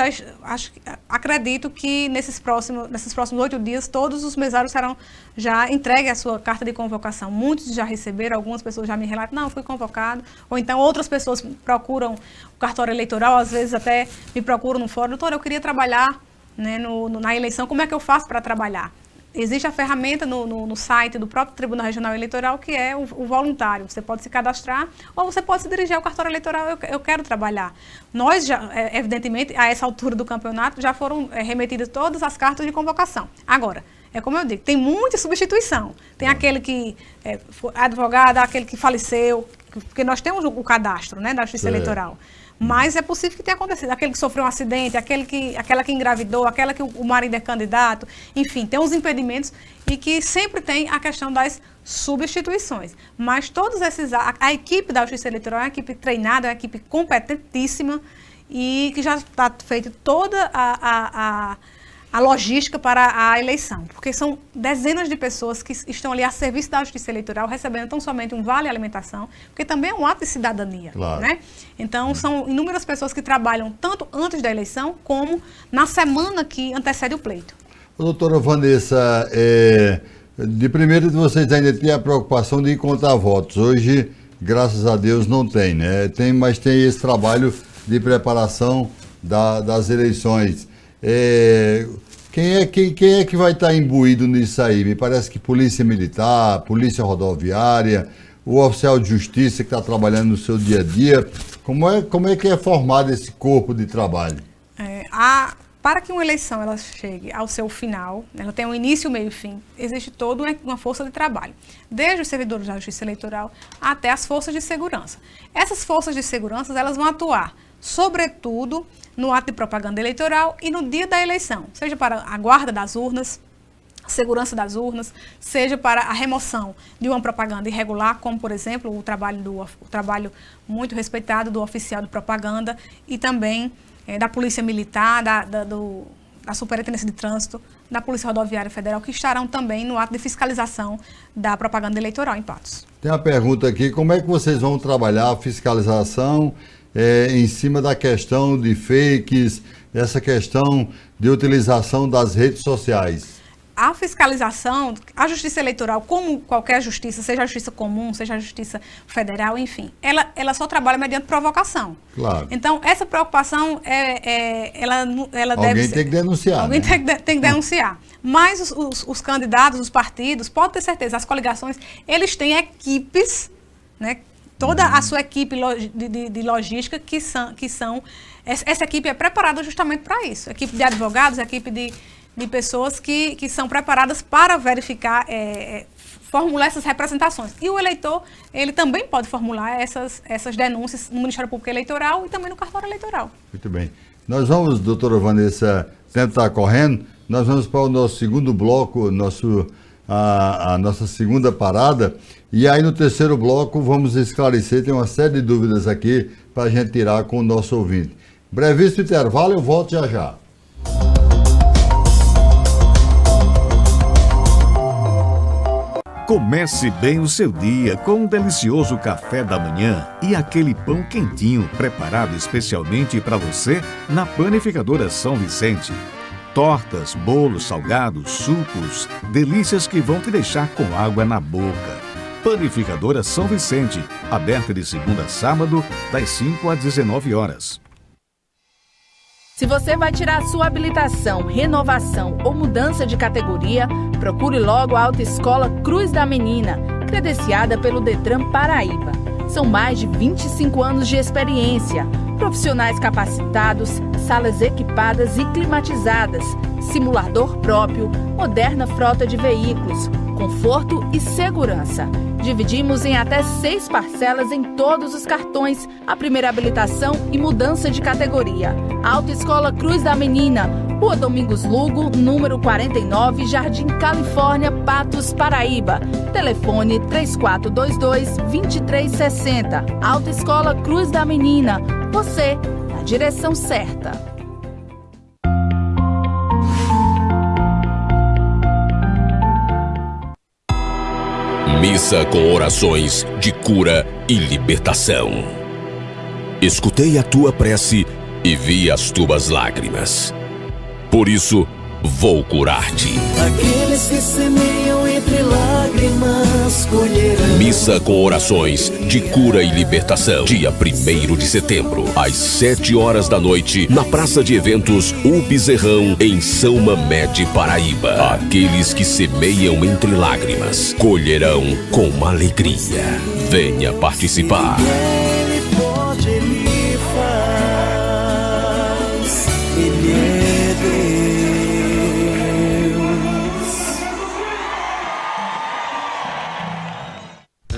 acredito que nesses próximos 8 dias, todos os mesários serão já entregues a sua carta de convocação. Muitos já receberam, algumas pessoas já me relatam, não, fui convocado, ou então outras pessoas procuram o cartório eleitoral, às vezes até me procuram no fórum, doutor, eu queria trabalhar, né, na eleição, como é que eu faço para trabalhar? Existe a ferramenta no site do próprio Tribunal Regional Eleitoral, que é o voluntário. Você pode se cadastrar ou você pode se dirigir ao cartório eleitoral, eu quero trabalhar. Nós, já, evidentemente, a essa altura do campeonato, já foram remetidas todas as cartas de convocação. Agora, é como eu digo, tem muita substituição. Tem aquele que foi advogado, aquele que faleceu, porque nós temos o cadastro, né, da Justiça Eleitoral. Mas é possível que tenha acontecido. Aquele que sofreu um acidente, aquela que engravidou, aquela que o marido é candidato, enfim, tem uns impedimentos e que sempre tem a questão das substituições. Mas todos esses, a equipe da Justiça Eleitoral é uma equipe treinada, é uma equipe competentíssima e que já está feita toda a logística para a eleição, porque são dezenas de pessoas que estão ali a serviço da Justiça Eleitoral, recebendo tão somente um vale alimentação, porque também é um ato de cidadania, claro, né? Então, são inúmeras pessoas que trabalham tanto antes da eleição, como na semana que antecede o pleito. Doutora Vanessa, de primeiro vocês ainda têm a preocupação de contar votos. Hoje, graças a Deus, não tem, né? Mas tem esse trabalho de preparação das eleições. Quem é que vai estar imbuído nisso aí? Me parece que Polícia Militar, Polícia Rodoviária, o oficial de justiça que está trabalhando no seu dia a dia. Como é que é formado esse corpo de trabalho? para que uma eleição ela chegue ao seu final, ela tenha um início, meio e fim, existe toda uma força de trabalho, desde os servidores da Justiça Eleitoral até as forças de segurança. Essas forças de segurança, elas vão atuar, sobretudo, no ato de propaganda eleitoral e no dia da eleição, seja para a guarda das urnas, a segurança das urnas, seja para a remoção de uma propaganda irregular, como, por exemplo, o trabalho muito respeitado do oficial de propaganda e também da Polícia Militar, da Superintendência de Trânsito, da Polícia Rodoviária Federal, que estarão também no ato de fiscalização da propaganda eleitoral em Patos. Tem uma pergunta aqui, como é que vocês vão trabalhar a fiscalização em cima da questão de fakes, essa questão de utilização das redes sociais? A fiscalização, a justiça eleitoral, como qualquer justiça, seja a justiça comum, seja a justiça federal, enfim, ela só trabalha mediante provocação. Claro. Então, essa preocupação, ela Alguém deve ser... tem que denunciar. Alguém né? tem que denunciar. Mas os candidatos, os partidos, pode ter certeza, as coligações, eles têm equipes, né? Toda a sua equipe de logística que são... Essa equipe é preparada justamente para isso. Equipe de advogados, equipe de pessoas que são preparadas para verificar, formular essas representações. E o eleitor, ele também pode formular essas denúncias no Ministério Público Eleitoral e também no cartório eleitoral. Muito bem. Nós vamos, doutora Vanessa, o tempo está correndo, nós vamos para o nosso segundo bloco, a nossa segunda parada, e aí no terceiro bloco vamos esclarecer, tem uma série de dúvidas aqui para a gente tirar com o nosso ouvinte. Brevíssimo intervalo, eu volto já já. Comece bem o seu dia com um delicioso café da manhã e aquele pão quentinho preparado especialmente para você na Panificadora São Vicente. Tortas, bolos, salgados, sucos, delícias que vão te deixar com água na boca. Panificadora São Vicente, aberta de segunda a sábado, das 5 às 19 horas. Se você vai tirar sua habilitação, renovação ou mudança de categoria, procure logo a Autoescola Cruz da Menina, credenciada pelo Detran Paraíba. São mais de 25 anos de experiência, profissionais capacitados, salas equipadas e climatizadas, simulador próprio, moderna frota de veículos, conforto e segurança. Dividimos em até 6 parcelas em todos os cartões, a primeira habilitação e mudança de categoria. Autoescola Cruz da Menina, Rua Domingos Lugo, número 49, Jardim Califórnia, Patos, Paraíba. Telefone 3422-2360. Autoescola Cruz da Menina, você na direção certa. Missa com orações de cura e libertação. Escutei a tua prece e vi as tuas lágrimas. Por isso, vou curar-te. Aqueles que semeiam entre lágrimas colherão. Missa com orações de cura e libertação. Dia 1º de setembro, às 7 horas da noite, na Praça de Eventos O Bezerrão, em São Mamede, Paraíba. Aqueles que semeiam entre lágrimas colherão com alegria. Venha participar. Ele pode, ele faz. Ele é Deus.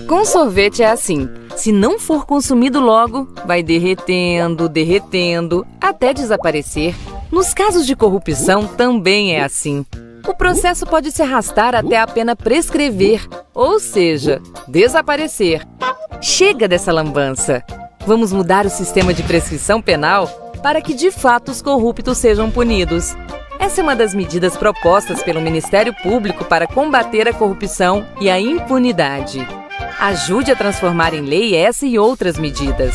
Com sorvete é assim. Se não for consumido logo, vai derretendo, até desaparecer. Nos casos de corrupção também é assim. O processo pode se arrastar até a pena prescrever, ou seja, desaparecer. Chega dessa lambança. Vamos mudar o sistema de prescrição penal para que de fato os corruptos sejam punidos. Essa é uma das medidas propostas pelo Ministério Público para combater a corrupção e a impunidade. Ajude a transformar em lei essa e outras medidas.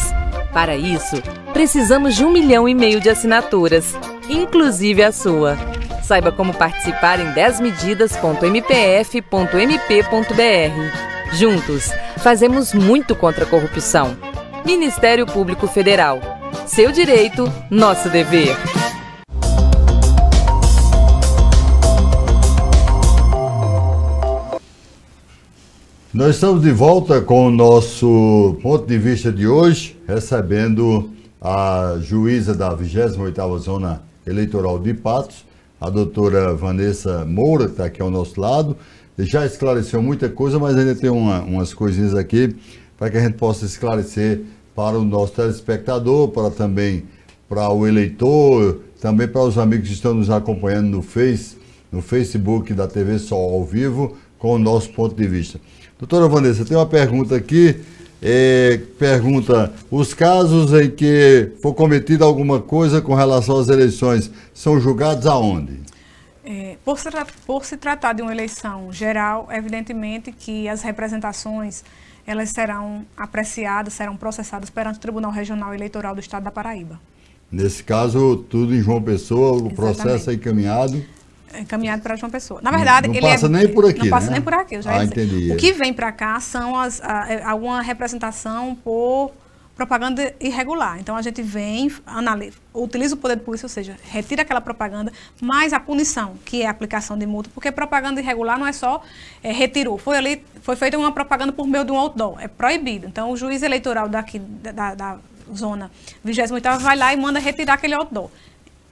Para isso, precisamos de 1,5 milhão de assinaturas, inclusive a sua. Saiba como participar em 10medidas.mpf.mp.br. Juntos, fazemos muito contra a corrupção. Ministério Público Federal. Seu direito, nosso dever. Nós estamos de volta com o nosso ponto de vista de hoje, recebendo a juíza da 28ª Zona Eleitoral de Patos, a doutora Vanessa Moura, que está aqui ao nosso lado, já esclareceu muita coisa, mas ainda tem umas coisinhas aqui para que a gente possa esclarecer para o nosso telespectador, para o eleitor, também para os amigos que estão nos acompanhando no Facebook da TV Sol ao vivo, com o nosso ponto de vista. Doutora Vanessa, tem uma pergunta aqui, pergunta, os casos em que for cometida alguma coisa com relação às eleições são julgados aonde? Por se tratar de uma eleição geral, evidentemente que as representações elas serão apreciadas, serão processadas perante o Tribunal Regional Eleitoral do Estado da Paraíba. Nesse caso, tudo em João Pessoa, o Exatamente. Processo é encaminhado. Encaminhado para João Pessoa. Na verdade, não passa nem por aqui, não passa né? nem por aqui. Eu já ia dizer. Entendi. O que vem para cá são alguma representação por propaganda irregular. Então, a gente vem, utiliza o poder de polícia, ou seja, retira aquela propaganda, mais a punição, que é a aplicação de multa, porque propaganda irregular não é só retirou. Foi feita uma propaganda por meio de um outdoor. É proibido. Então, o juiz eleitoral daqui da zona 28ª vai lá e manda retirar aquele outdoor.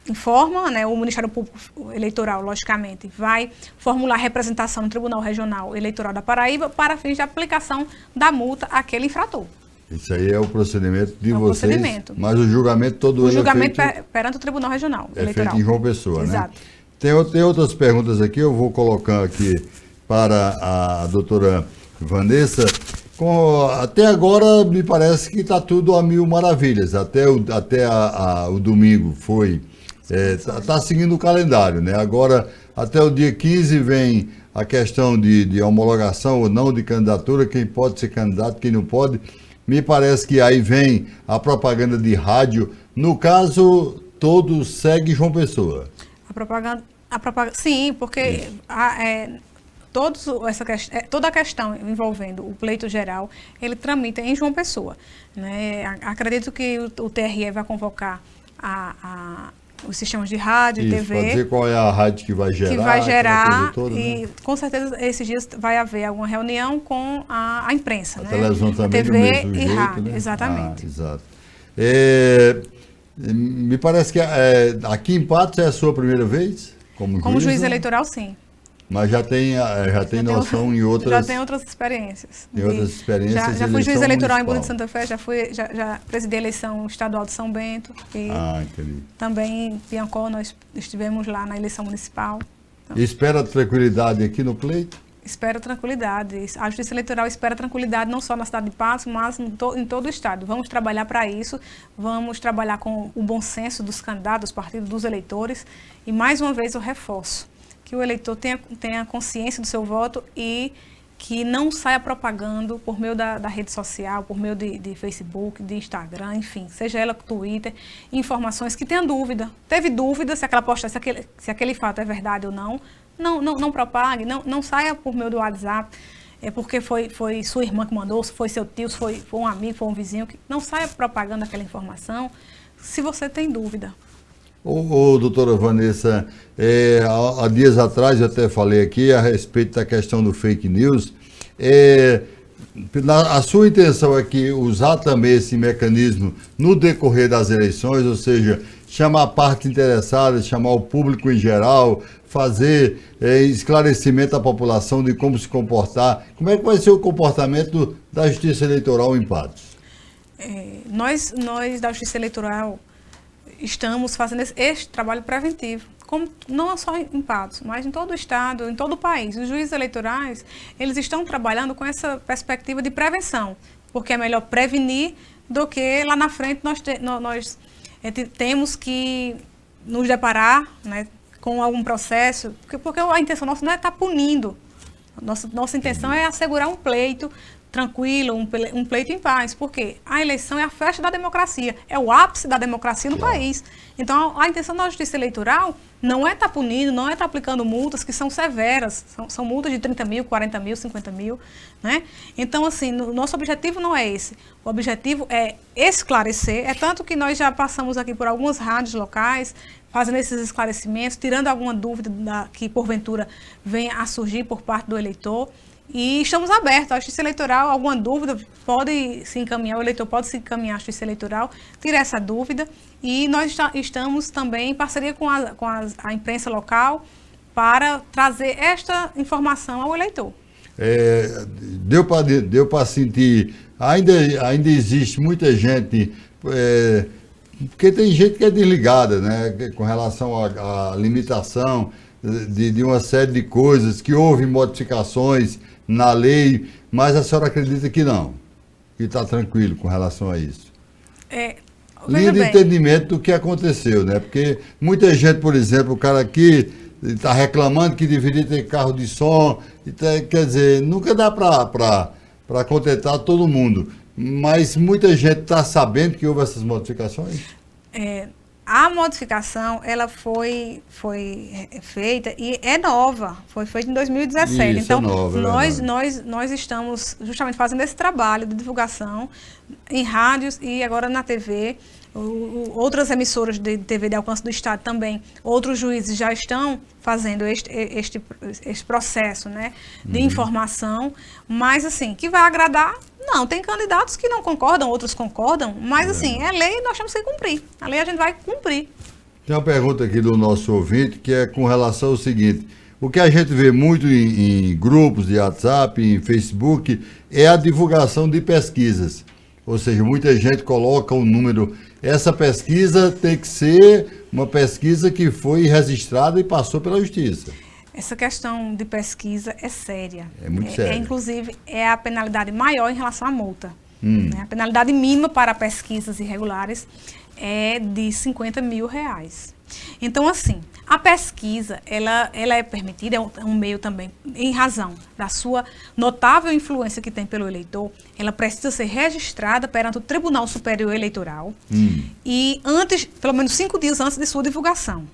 Informa, né, o Ministério Público Eleitoral, logicamente, vai formular representação no Tribunal Regional Eleitoral da Paraíba para fins de aplicação da multa àquele infrator. Isso aí é o procedimento de vocês, procedimento. mas o julgamento todo O julgamento é feito, perante o Tribunal Regional Eleitoral. feito em João Pessoa, Exato. né? Tem outras perguntas aqui, eu vou colocar aqui para a doutora Vanessa. Até agora, me parece que está tudo a mil maravilhas. Até o domingo foi... Está seguindo o calendário, né? Agora, até o dia 15 vem a questão de homologação ou não de candidatura, quem pode ser candidato, quem não pode. Me parece que aí vem a propaganda de rádio. No caso, todo segue João Pessoa. Sim, porque toda a questão envolvendo o pleito geral, ele tramita em João Pessoa, né? Acredito que o TRE vai convocar os sistemas de rádio, Isso, TV. Pode dizer qual é a rádio que vai gerar. Que vai gerar, toda, e né? com certeza esses dias vai haver alguma reunião com a imprensa, A né? televisão também TV do mesmo e jeito, rádio, né? exatamente. Exato. Me parece que aqui em Patos é a sua primeira vez como Como juiz né? eleitoral, sim. Mas já tem noção em outras... Já tem outras experiências. Em outras experiências. Já fui juiz eleitoral em municipal. Bonito de Santa Fé, já presidi a eleição estadual de São Bento. E entendi. também em Piancó, nós estivemos lá na eleição municipal. Então, Espera tranquilidade aqui no pleito? espero tranquilidade. A Justiça Eleitoral espera tranquilidade não só na cidade de Patos, mas em todo o estado. Vamos trabalhar para isso, vamos trabalhar com o bom senso dos candidatos, dos partidos, dos eleitores. E mais uma vez eu reforço que o eleitor tenha consciência do seu voto e que não saia propagando por meio da rede social, por meio de Facebook, de Instagram, enfim, seja ela Twitter, informações que tenha dúvida. Teve dúvida se aquela postagem, se aquele fato é verdade ou não, não propague, não saia por meio do WhatsApp, porque foi sua irmã que mandou, se foi seu tio, se foi um amigo, foi um vizinho, não saia propagando aquela informação se você tem dúvida. Doutora Vanessa, há dias atrás eu até falei aqui a respeito da questão do fake news. A sua intenção é que usar também esse mecanismo no decorrer das eleições, ou seja, chamar a parte interessada, chamar o público em geral, fazer esclarecimento à população de como se comportar. Como é que vai ser o comportamento da Justiça Eleitoral em Patos? Nós da Justiça Eleitoral estamos fazendo esse trabalho preventivo, não só em Patos, mas em todo o estado, em todo o país. Os juízes eleitorais, eles estão trabalhando com essa perspectiva de prevenção, porque é melhor prevenir do que lá na frente nós temos que nos deparar, né, com algum processo, porque a intenção nossa não é estar punindo. Nossa intenção é assegurar um pleito tranquilo, um pleito em paz, porque a eleição é a festa da democracia, é o ápice da democracia no país. Então, a intenção da Justiça Eleitoral não é estar punindo, não é estar aplicando multas que são severas, são multas de 30 mil, 40 mil, 50 mil, né? Então, assim, nosso objetivo não é esse. O objetivo é esclarecer, é tanto que nós já passamos aqui por algumas rádios locais, fazendo esses esclarecimentos, tirando alguma dúvida que, porventura, venha a surgir por parte do eleitor. E estamos abertos. A Justiça Eleitoral, alguma dúvida, pode se encaminhar, o eleitor pode se encaminhar à Justiça Eleitoral, tirar essa dúvida e nós estamos também em parceria com a imprensa local para trazer esta informação ao eleitor. Deu para sentir, ainda existe muita gente, porque tem gente que é desligada, né, com relação à limitação de uma série de coisas, que houve modificações na lei, mas a senhora acredita que não, que está tranquilo com relação a isso? Linha de entendimento do que aconteceu, né? Porque muita gente, por exemplo, o cara aqui está reclamando que deveria ter carro de som, quer dizer, nunca dá para contentar todo mundo, mas muita gente está sabendo que houve essas modificações? A modificação, ela foi feita e é nova, foi feita em 2017. Isso, então, é nova, nós estamos justamente fazendo esse trabalho de divulgação em rádios e agora na TV. Outras emissoras de TV de alcance do Estado também, outros juízes já estão fazendo este processo, né, de informação, mas assim, que vai agradar? Não, tem candidatos que não concordam, outros concordam, mas assim, é lei, nós temos que cumprir. A lei a gente vai cumprir. Tem uma pergunta aqui do nosso ouvinte, que é com relação ao seguinte: o que a gente vê muito em grupos de WhatsApp, em Facebook, é a divulgação de pesquisas. Ou seja, muita gente coloca um número. Essa pesquisa tem que ser uma pesquisa que foi registrada e passou pela Justiça. Essa questão de pesquisa é séria. É muito séria. Inclusive, é a penalidade maior em relação à multa. Né? A penalidade mínima para pesquisas irregulares é de R$50 mil. Então, assim, a pesquisa, ela é permitida, é um meio também, em razão da sua notável influência que tem pelo eleitor, ela precisa ser registrada perante o Tribunal Superior Eleitoral e antes, pelo menos 5 dias antes de sua divulgação.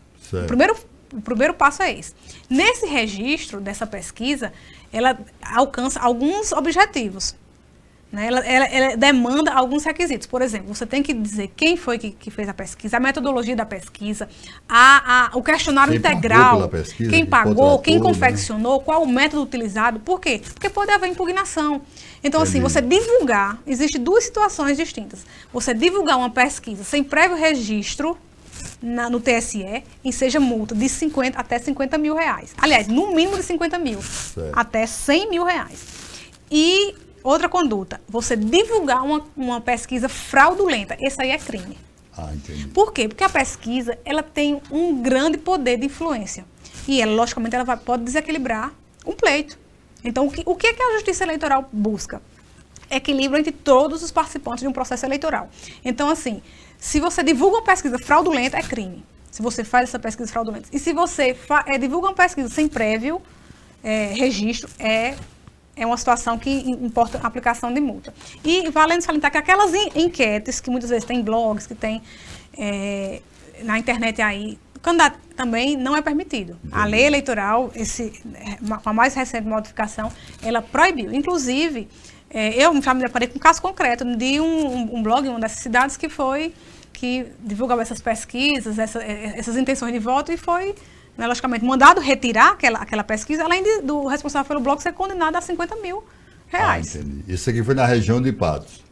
O primeiro passo é esse. Nesse registro dessa pesquisa, ela alcança alguns objetivos. Né? Ela demanda alguns requisitos. Por exemplo, você tem que dizer quem foi que fez a pesquisa, a metodologia da pesquisa, o questionário integral, quem pagou, quem confeccionou, qual o método utilizado. Por quê? Porque pode haver impugnação. Então, assim, você divulgar, existem 2 situações distintas. Você divulgar uma pesquisa sem prévio registro no TSE e seja multa de até R$50 mil. Aliás, no mínimo de R$50 mil, até R$100 mil. E outra conduta, você divulgar uma pesquisa fraudulenta, esse aí é crime. Entendi. Por quê? Porque a pesquisa, ela tem um grande poder de influência. E ela, logicamente, pode desequilibrar um pleito. Então, o que é que a Justiça Eleitoral busca? Equilíbrio entre todos os participantes de um processo eleitoral. Então, assim, se você divulga uma pesquisa fraudulenta, é crime. Se você faz essa pesquisa fraudulenta. E se você divulga uma pesquisa sem prévio registro, é uma situação que importa a aplicação de multa. E valendo salientar que aquelas enquetes, que muitas vezes tem blogs, que tem na internet aí, o candidato também não é permitido. Entendi. A lei eleitoral, a mais recente modificação, ela proibiu. Inclusive, eu já me deparei com um caso concreto de um blog em uma dessas cidades que divulgava essas pesquisas, essas intenções de voto e foi, né, logicamente, mandado retirar aquela pesquisa, além do responsável pelo blog ser condenado a R$50 mil. Entendi. Isso aqui foi na região de Patos.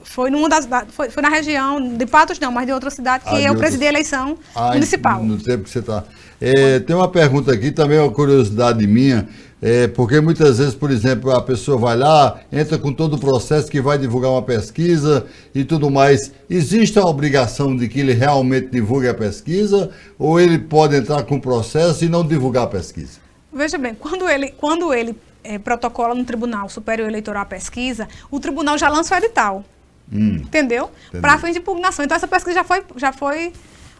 Foi na região de Patos, não, mas de outra cidade, que eu presidi a eleição municipal. No tempo que você está. Tem uma pergunta aqui, também uma curiosidade minha, porque muitas vezes, por exemplo, a pessoa vai lá, entra com todo o processo que vai divulgar uma pesquisa e tudo mais. Existe a obrigação de que ele realmente divulgue a pesquisa ou ele pode entrar com o processo e não divulgar a pesquisa? Veja bem, quando ele protocola no Tribunal Superior Eleitoral a pesquisa, o tribunal já lança o edital. Entendeu? Para fins de impugnação. Então, essa pesquisa já foi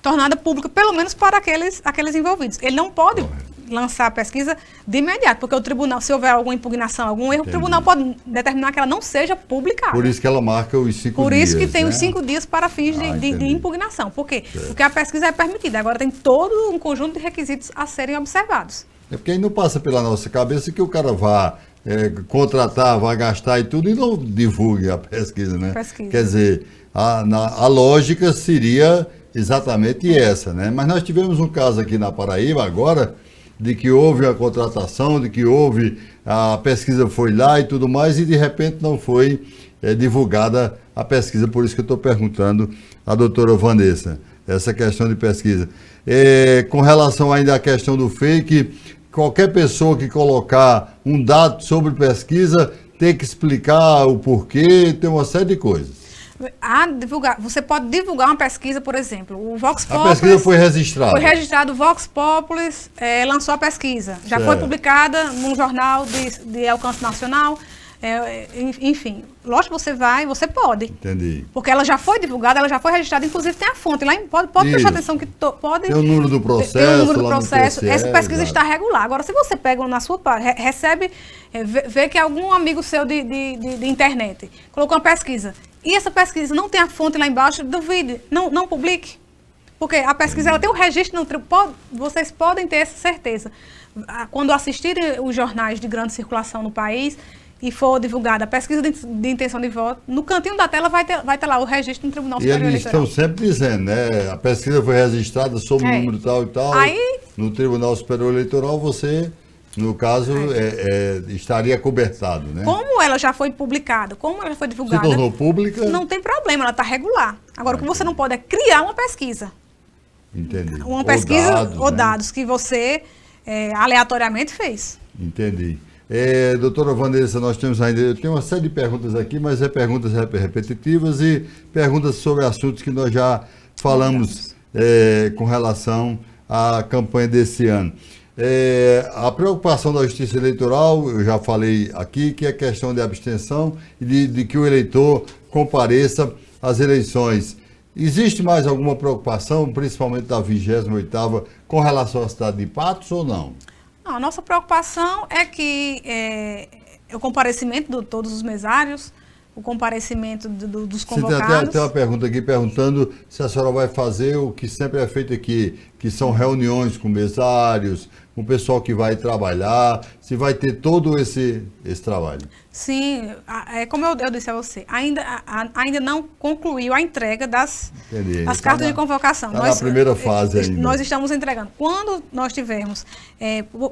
tornada pública, pelo menos para aqueles envolvidos. Ele não pode lançar a pesquisa de imediato, porque o tribunal, se houver alguma impugnação, algum erro, o tribunal pode determinar que ela não seja publicada. Por isso que ela marca os 5 dias. Por isso que tem os 5 dias para fins de impugnação. Por quê? Porque a pesquisa é permitida. Agora tem todo um conjunto de requisitos a serem observados. É porque aí não passa pela nossa cabeça que o cara vá contratar, vai gastar e tudo e não divulgue a pesquisa, né? Quer dizer, a lógica seria exatamente essa, né? Mas nós tivemos um caso aqui na Paraíba agora, de que houve a contratação, de que a pesquisa foi lá e tudo mais, e de repente não foi divulgada a pesquisa, por isso que eu estou perguntando à doutora Vanessa. essa questão de pesquisa. Com relação ainda à questão do fake, qualquer pessoa que colocar um dado sobre pesquisa tem que explicar o porquê, tem uma série de coisas. Você pode divulgar uma pesquisa, por exemplo, o Vox A Populi... pesquisa foi registrada. Foi registrado, o Vox Populi lançou a pesquisa. Já foi publicada num jornal de alcance nacional. Enfim, lógico que você pode. Entendi. Porque ela já foi divulgada, ela já foi registrada, inclusive tem a fonte lá. Pode prestar atenção que pode. Tem o número do processo. Tem o número do lá no processo. TSE, Essa pesquisa exato. está regular. Agora, se você pega na sua página, recebe, vê que algum amigo seu de internet colocou uma pesquisa, e essa pesquisa não tem a fonte lá embaixo, duvide, não publique. Porque a pesquisa ela tem um registro no tribunal, vocês podem ter essa certeza. Quando assistirem os jornais de grande circulação no país e for divulgada a pesquisa de intenção de voto, no cantinho da tela vai ter lá o registro no Tribunal E Superior eles Eleitoral. estão sempre dizendo, né? A pesquisa foi registrada sob o número tal e tal. Aí- no Tribunal Superior Eleitoral, você, no caso, estaria cobertado, né? Como ela já foi publicada, como ela foi Se divulgada, tornou pública. não tem problema, ela está regular. Agora, o que você não pode é criar uma pesquisa. Entendi. Uma pesquisa ou né? dados que você aleatoriamente fez. Entendi. Doutora Vanessa, nós temos ainda, eu tenho uma série de perguntas aqui, mas perguntas repetitivas e perguntas sobre assuntos que nós já falamos com relação à campanha desse ano. A preocupação da Justiça Eleitoral, eu já falei aqui, que é questão de abstenção e de que o eleitor compareça às eleições. Existe mais alguma preocupação, principalmente da 28ª, com relação à cidade de Patos ou não? Não, a nossa preocupação é que o comparecimento de todos os mesários, o comparecimento dos convocados. Tem uma pergunta aqui perguntando se a senhora vai fazer o que sempre é feito aqui, que são reuniões com mesários, com o pessoal que vai trabalhar, se vai ter todo esse trabalho. Sim, como eu disse a você, ainda não concluiu a entrega das cartas de convocação. Está na primeira fase ainda. Nós estamos entregando. Quando nós tivermos,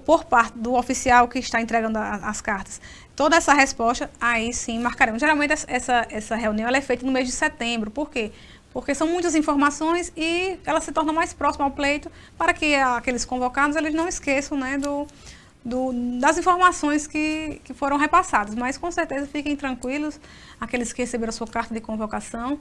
por parte do oficial que está entregando as cartas, toda essa resposta, aí sim marcaremos. Geralmente essa reunião ela é feita no mês de setembro. Por quê? Porque são muitas informações e ela se torna mais próxima ao pleito para que aqueles convocados eles não esqueçam, né, das informações que foram repassadas. Mas com certeza fiquem tranquilos, aqueles que receberam a sua carta de convocação,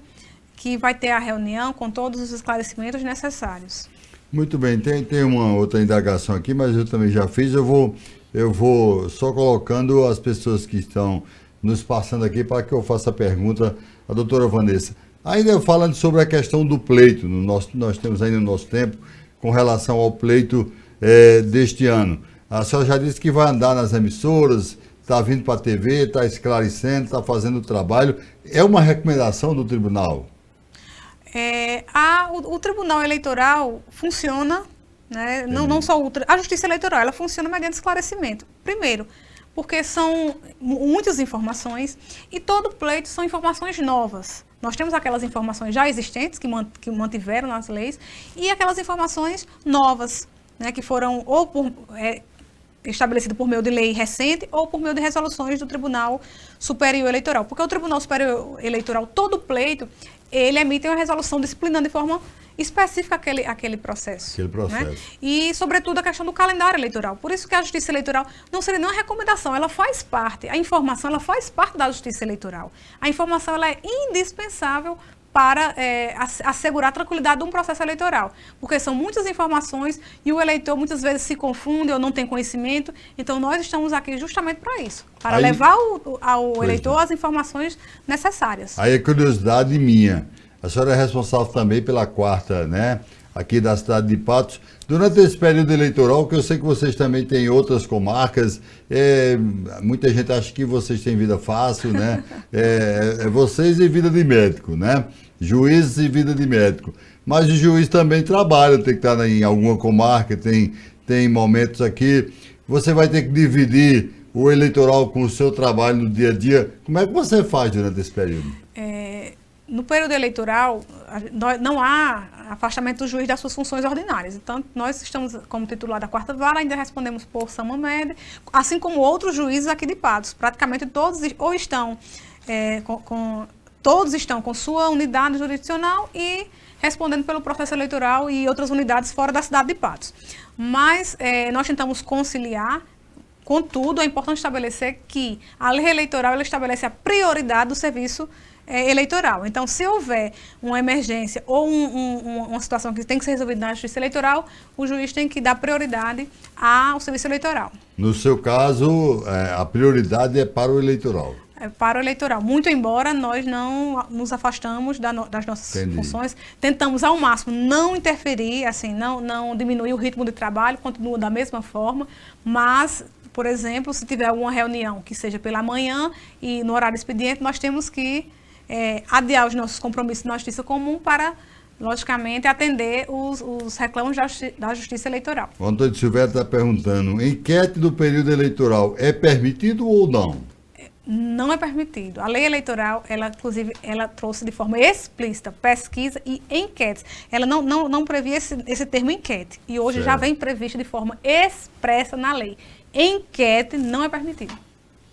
que vai ter a reunião com todos os esclarecimentos necessários. Muito bem, tem uma outra indagação aqui, mas eu também já fiz. Eu vou só colocando as pessoas que estão nos passando aqui para que eu faça a pergunta à doutora Vanessa. Ainda falando sobre a questão do pleito, nós temos ainda no nosso tempo, com relação ao pleito deste ano. A senhora já disse que vai andar nas emissoras, está vindo para a TV, está esclarecendo, está fazendo o trabalho. É uma recomendação do tribunal? O Tribunal Eleitoral funciona, né, não só a Justiça Eleitoral, ela funciona mediante esclarecimento. Primeiro, porque são muitas informações e todo pleito são informações novas. Nós temos aquelas informações já existentes, que mantiveram nas leis, e aquelas informações novas, né, que foram estabelecidas por meio de lei recente ou por meio de resoluções do Tribunal Superior Eleitoral. Porque o Tribunal Superior Eleitoral, todo pleito, ele emite uma resolução disciplinando de forma específica aquele processo. Né? E, sobretudo, a questão do calendário eleitoral. Por isso que a Justiça Eleitoral não seria nenhuma recomendação, ela faz parte, a informação ela faz parte da Justiça Eleitoral. A informação ela é indispensável para assegurar a tranquilidade de um processo eleitoral. Porque são muitas informações e o eleitor muitas vezes se confunde ou não tem conhecimento. Então, nós estamos aqui justamente para isso, para levar ao eleitor as informações necessárias. Aí é curiosidade minha. A senhora é responsável também pela 4ª, né, aqui da cidade de Patos. Durante esse período eleitoral, que eu sei que vocês também têm outras comarcas, muita gente acha que vocês têm vida fácil, né? Vocês e vida de médico, né? Juízes e vida de médico. Mas o juiz também trabalha, tem que estar em alguma comarca, tem momentos aqui. Você vai ter que dividir o eleitoral com o seu trabalho no dia a dia. Como é que você faz durante esse período? No período eleitoral, não há afastamento do juiz das suas funções ordinárias. Então, nós estamos como titular da 4ª Vara, ainda respondemos por Samamed, assim como outros juízes aqui de Patos. Praticamente todos ou estão todos estão com sua unidade jurisdicional e respondendo pelo processo eleitoral e outras unidades fora da cidade de Patos. Mas nós tentamos conciliar. Contudo, é importante estabelecer que a lei eleitoral ela estabelece a prioridade do serviço eleitoral. Então, se houver uma emergência ou uma situação que tem que ser resolvida na justiça eleitoral, o juiz tem que dar prioridade ao serviço eleitoral. No seu caso, a prioridade é para o eleitoral. Para o eleitoral. Muito embora nós não nos afastamos das nossas funções, tentamos ao máximo não interferir, assim, não diminuir o ritmo de trabalho, continua da mesma forma, mas, por exemplo, se tiver alguma reunião que seja pela manhã e no horário expediente, nós temos que adiar os nossos compromissos na Justiça Comum para, logicamente, atender os reclamos da Justiça Eleitoral. O Antônio Silvério está perguntando, enquete do período eleitoral é permitido ou não? Não é permitido. A lei eleitoral, ela, inclusive, ela trouxe de forma explícita pesquisa e enquetes. Ela não previa esse termo enquete. E hoje já vem previsto de forma expressa na lei. Enquete não é permitido.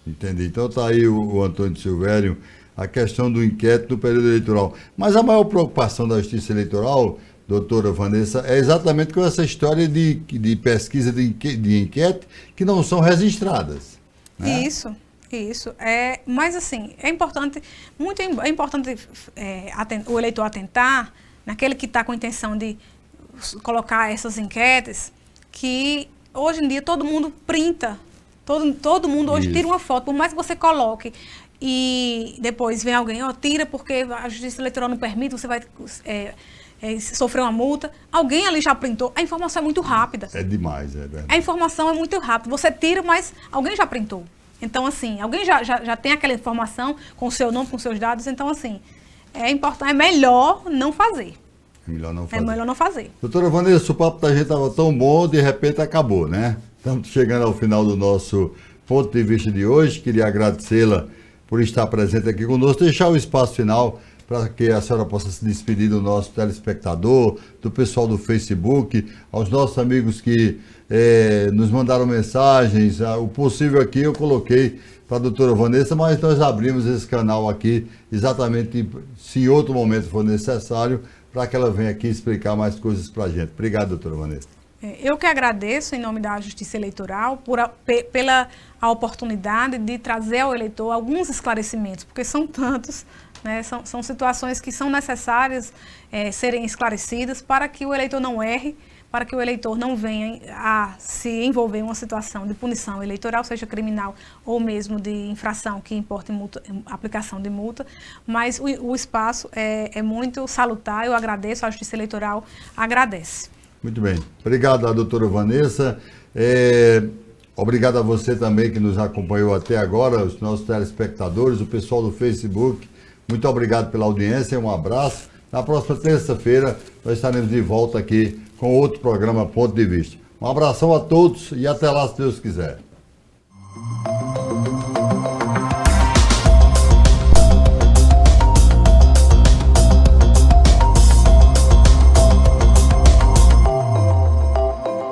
Entendi. Então está aí o Antônio Silvério, a questão do inquérito do período eleitoral. Mas a maior preocupação da Justiça Eleitoral, doutora Vanessa, é exatamente com essa história de pesquisa de enquete que não são registradas. Né? Isso. Mas assim, é importante o eleitor atentar naquele que está com a intenção de colocar essas enquetes, que hoje em dia todo mundo printa, todo mundo hoje tira uma foto, por mais que você coloque e depois vem alguém, tira porque a Justiça Eleitoral não permite, você vai sofrer uma multa, alguém ali já printou, a informação é muito rápida. É demais, é verdade. A informação é muito rápida, você tira, mas alguém já printou. Então, assim, alguém já tem aquela informação com o seu nome, com seus dados. Então, assim, é importante, é melhor não fazer. É melhor não fazer. Doutora Vanessa, o papo da gente estava tão bom, de repente acabou, né? Estamos chegando ao final do nosso ponto de vista de hoje. Queria agradecê-la por estar presente aqui conosco, deixar o espaço final para que a senhora possa se despedir do nosso telespectador, do pessoal do Facebook, aos nossos amigos que nos mandaram mensagens. O possível aqui eu coloquei para a doutora Vanessa, mas nós abrimos esse canal aqui exatamente se em outro momento for necessário, para que ela venha aqui explicar mais coisas para a gente. Obrigado, doutora Vanessa. Eu que agradeço, em nome da Justiça Eleitoral, pela oportunidade de trazer ao eleitor alguns esclarecimentos, porque são tantos, né, são situações que são necessárias serem esclarecidas para que o eleitor não erre, para que o eleitor não venha a se envolver em uma situação de punição eleitoral, seja criminal ou mesmo de infração que importe aplicação de multa. Mas o espaço é muito salutar, eu agradeço, a Justiça Eleitoral agradece. Muito bem. Obrigado, doutora Vanessa. Obrigado a você também que nos acompanhou até agora, os nossos telespectadores, o pessoal do Facebook. Muito obrigado pela audiência, um abraço. Na próxima terça-feira nós estaremos de volta aqui com outro programa Ponto de Vista. Um abração a todos e até lá, se Deus quiser.